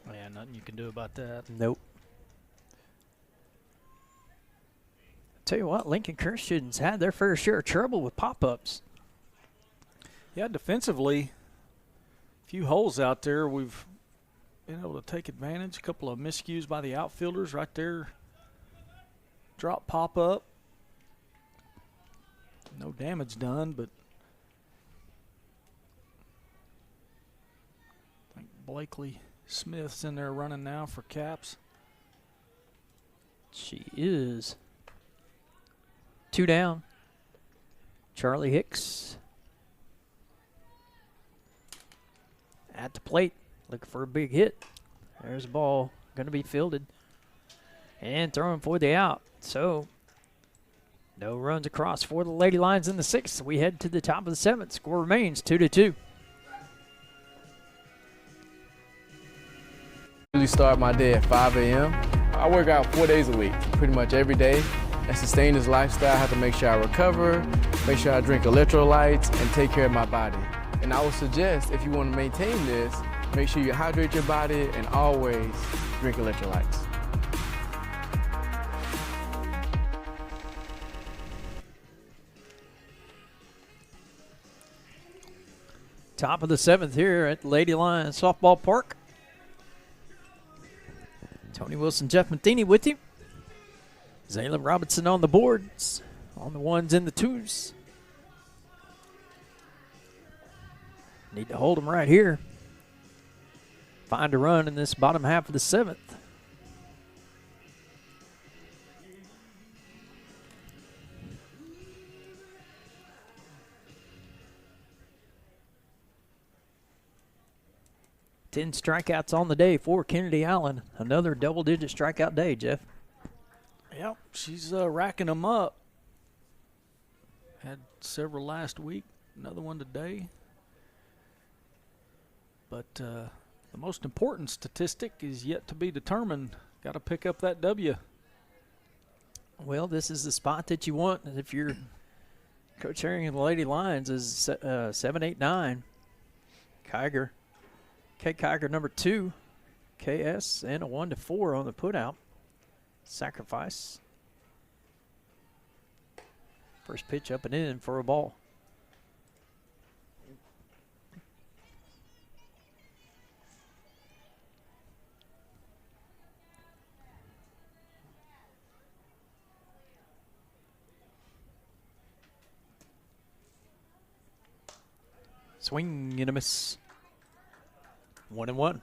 Yeah, nothing you can do about that. Nope. Tell you what, Lincoln Christian's had their fair share of trouble with pop-ups. Yeah, defensively, a few holes out there. We've been able to take advantage. A couple of miscues by the outfielders right there. Drop pop-up. No damage done, but I think Blakely Smith's in there running now for Caps. She is. 2 down. Charlie Hicks at the plate, looking for a big hit. There's the ball, going to be fielded and thrown for the out. So no runs across for the Lady Lions in the 6th. We head to the top of the 7th. Score remains 2-2. Usually start my day at 5 a.m. I work out 4 days a week, pretty much every day. And sustain this lifestyle, I have to make sure I recover, make sure I drink electrolytes, and take care of my body. And I would suggest, if you want to maintain this, make sure you hydrate your body and always drink electrolytes. Top of the 7th here at Lady Lions Softball Park. Tony Wilson, Jeff Matheny with you. Zayla Robinson on the boards, on the 1s and the 2s. Need to hold them right here. Find a run in this bottom half of the 7th. Ten strikeouts on the day for Kennedy Allen. Another double-digit strikeout day, Jeff. Yep, she's racking them up. Had several last week, another one today. But the most important statistic is yet to be determined. Got to pick up that W. Well, this is the spot that you want if you're Co-chairing the Lady Lions is 7-8-9. Kiger. Kate Kiger, number 2. KS, and a 1-4 on the put-out. Sacrifice. First pitch up and in for a ball. Swing and a miss. 1-1.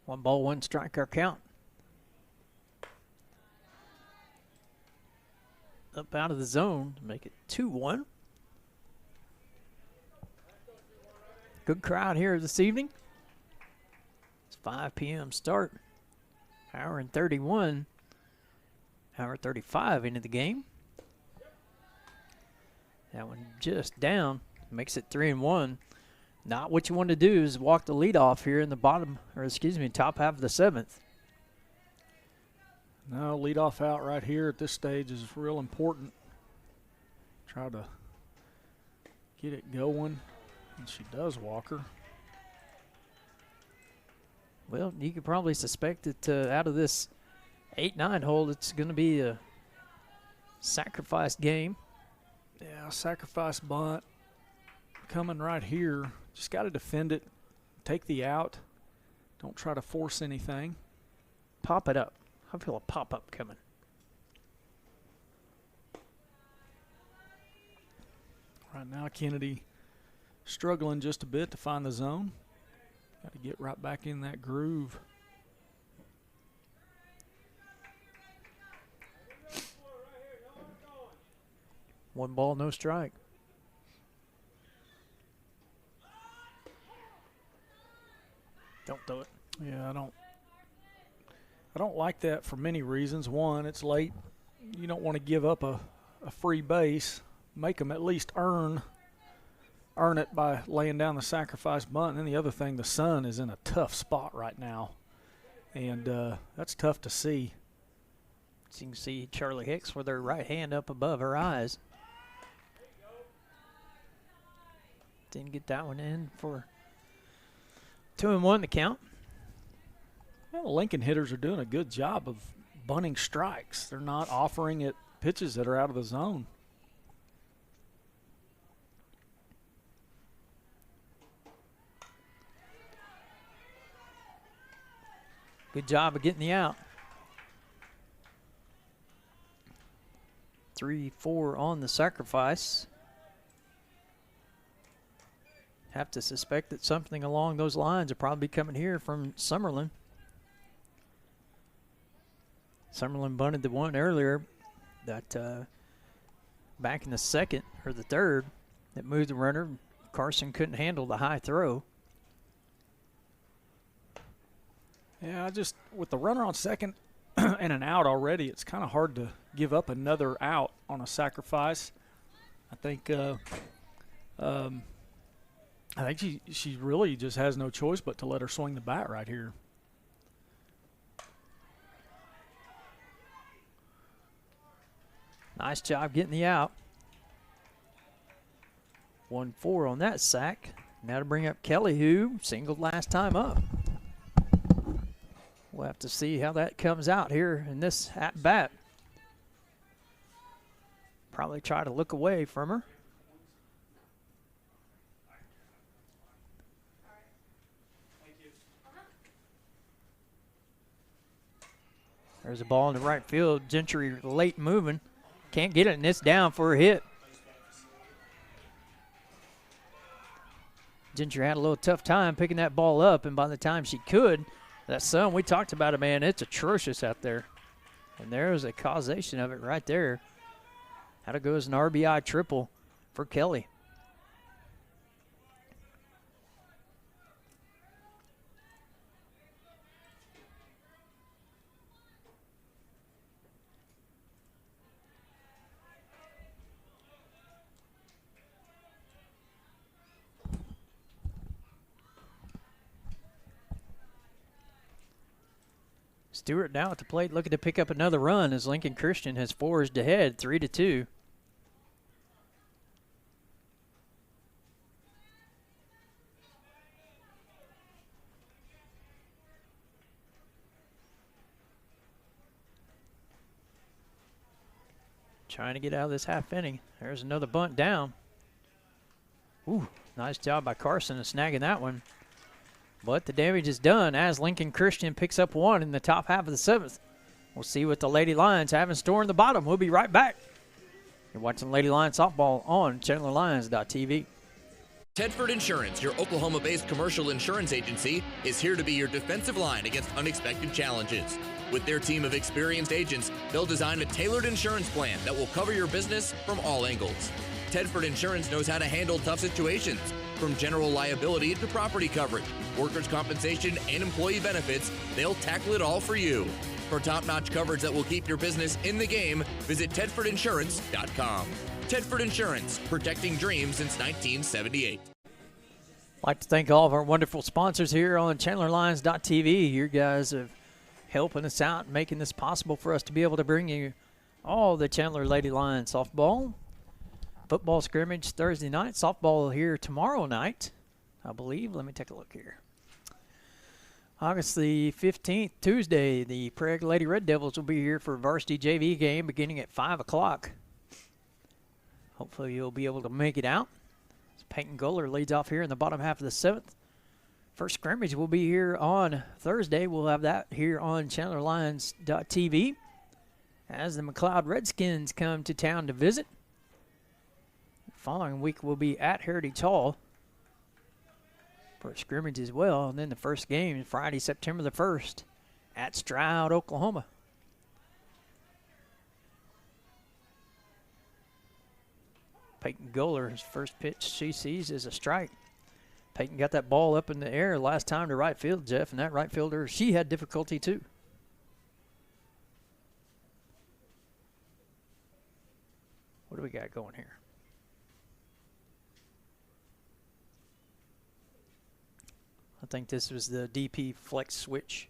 One ball, one strike, our count. Up out of the zone to make it 2-1. Good crowd here this evening. It's 5 p.m. start. Hour and 31. Hour 35 into the game. That one just down. Makes it 3-1. Not what you want to do is walk the lead off here in the bottom, or excuse me, top half of the 7th. No, lead off out right here at this stage is real important. Try to get it going, and she does walk her. Well, you could probably suspect that out of this 8-9 hole, it's going to be a sacrifice game. Yeah, sacrifice bunt coming right here. Just got to defend it, take the out. Don't try to force anything. Pop it up. I feel a pop-up coming. Right now, Kennedy struggling just a bit to find the zone. Got to get right back in that groove. One ball, no strike. Don't do it. Yeah, I don't like that for many reasons. One, it's late. You don't want to give up a free base. Make them at least earn it by laying down the sacrifice bunt. And then the other thing, the sun is in a tough spot right now, and that's tough to see. So you can see Charlie Hicks with her right hand up above her eyes. Didn't get that one in for 2-1 the count. Well, the Lincoln hitters are doing a good job of bunting strikes. They're not offering it pitches that are out of the zone. Good job of getting the out. 3-4 on the sacrifice. Have to suspect that something along those lines will probably be coming here from Summerlin. Summerlin bunted the one earlier that back in the second or the third that moved the runner. Carson couldn't handle the high throw. Yeah, just with the runner on second and an out already, it's kind of hard to give up another out on a sacrifice. I think she really just has no choice but to let her swing the bat right here. Nice job getting the out. 1-4 on that sack. Now to bring up Kelly, who singled last time up. We'll have to see how that comes out here in this at-bat. Probably try to look away from her. There's a ball in the right field. Gentry late moving. Can't get it, and it's down for a hit. Gentry had a little tough time picking that ball up, and by the time she could, that sun, we talked about it, man, it's atrocious out there. And there's a causation of it right there. How to go as an RBI triple for Kelly. Stewart now at the plate looking to pick up another run as Lincoln Christian has forged ahead 3-2. Trying to get out of this half inning. There's another bunt down. Ooh, nice job by Carson of snagging that one. But the damage is done as Lincoln Christian picks up one in the top half of the 7th. We'll see what the Lady Lions have in store in the bottom. We'll be right back. You're watching Lady Lions softball on ChandlerLions.tv. Tedford Insurance, your Oklahoma-based commercial insurance agency, is here to be your defensive line against unexpected challenges. With their team of experienced agents, they'll design a tailored insurance plan that will cover your business from all angles. Tedford Insurance knows how to handle tough situations, from general liability to property coverage, workers' compensation, and employee benefits. They'll tackle it all for you. For top-notch coverage that will keep your business in the game, visit TedfordInsurance.com. Tedford Insurance, protecting dreams since 1978. I'd like to thank all of our wonderful sponsors here on ChandlerLions.tv. You guys are helping us out, making this possible for us to be able to bring you all the Chandler Lady Lions softball. Football scrimmage Thursday night. Softball here tomorrow night, I believe. Let me take a look here. August the 15th, Tuesday, the Prague Lady Red Devils will be here for a varsity JV game beginning at 5 o'clock. Hopefully you'll be able to make it out. Peyton Guller leads off here in the bottom half of the 7th. First scrimmage will be here on Thursday. We'll have that here on ChandlerLions.tv as the McLeod Redskins come to town to visit. The following week will be at Heritage Hall for a scrimmage as well. And then the first game is Friday, September the 1st at Stroud, Oklahoma. Peyton Guller's first pitch she sees is a strike. Peyton got that ball up in the air last time to right field, Jeff, and that right fielder, she had difficulty too. What do we got going here? I think this was the DP flex switch.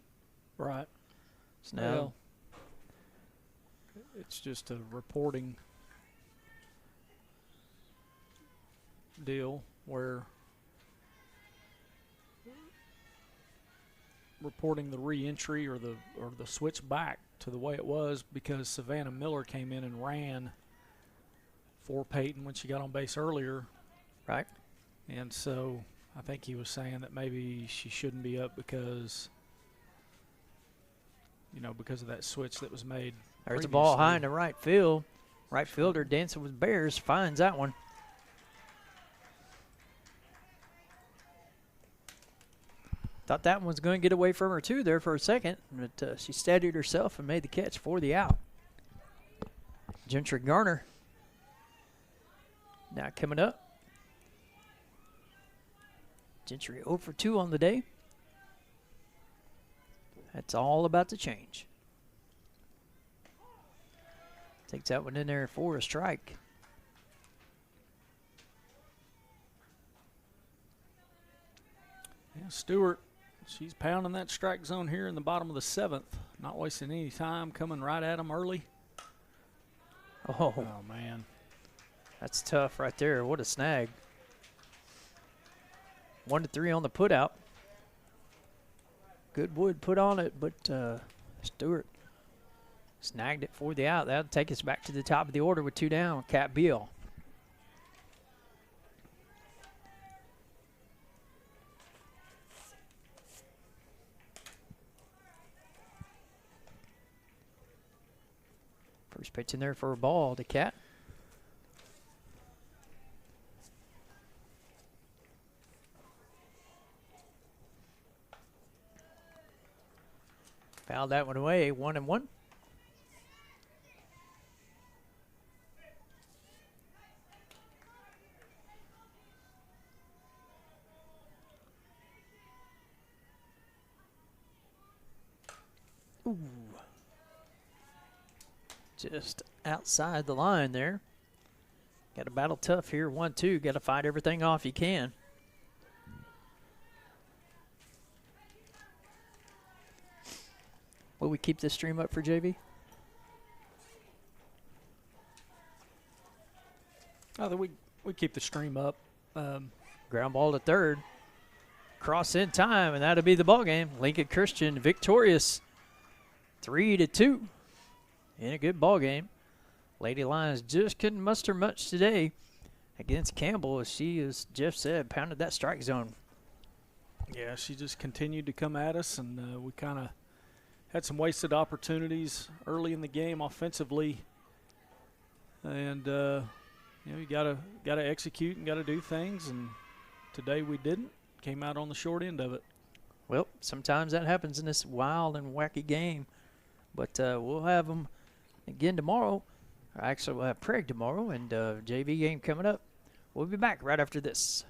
Right. So now well, it's just a reporting deal where reporting the re-entry or the switch back to the way it was because Savannah Miller came in and ran for Peyton when she got on base earlier. Right. And so I think he was saying that maybe she shouldn't be up because, you know, because of that switch that was made. There's a ball high in the right field. Right fielder dancing with bears finds that one. Thought that one was going to get away from her too there for a second, but she steadied herself and made the catch for the out. Gentry Garner now coming up. Gentry 0 for 2 on the day. That's all about to change. Takes that one in there for a strike. Yeah, Stewart, she's pounding that strike zone here in the bottom of the 7th. Not wasting any time, coming right at him early. Oh, man. That's tough right there. What a snag. 1-3 on the put out. Good wood put on it, but Stewart snagged it for the out. That'll take us back to the top of the order with 2 down. Cat Beal. First pitch in there for a ball to Cat. Fouled that one away, 1-1. Ooh. Just outside the line there. Got to battle tough here, 1-2. Got to fight everything off you can. Will we keep this stream up for JV? I think we keep the stream up. Ground ball to third. Cross in time, and that'll be the ball game. Lincoln Christian victorious 3-2 in a good ball game. Lady Lions just couldn't muster much today against Campbell, as she, as Jeff said, pounded that strike zone. Yeah, she just continued to come at us, and we kind of had some wasted opportunities early in the game offensively. And you gotta execute and gotta do things, and today we didn't. Came out on the short end of it. Well, sometimes that happens in this wild and wacky game, but we'll have them again tomorrow. Actually, we'll have Preg tomorrow, and JV game coming up. We'll be back right after this.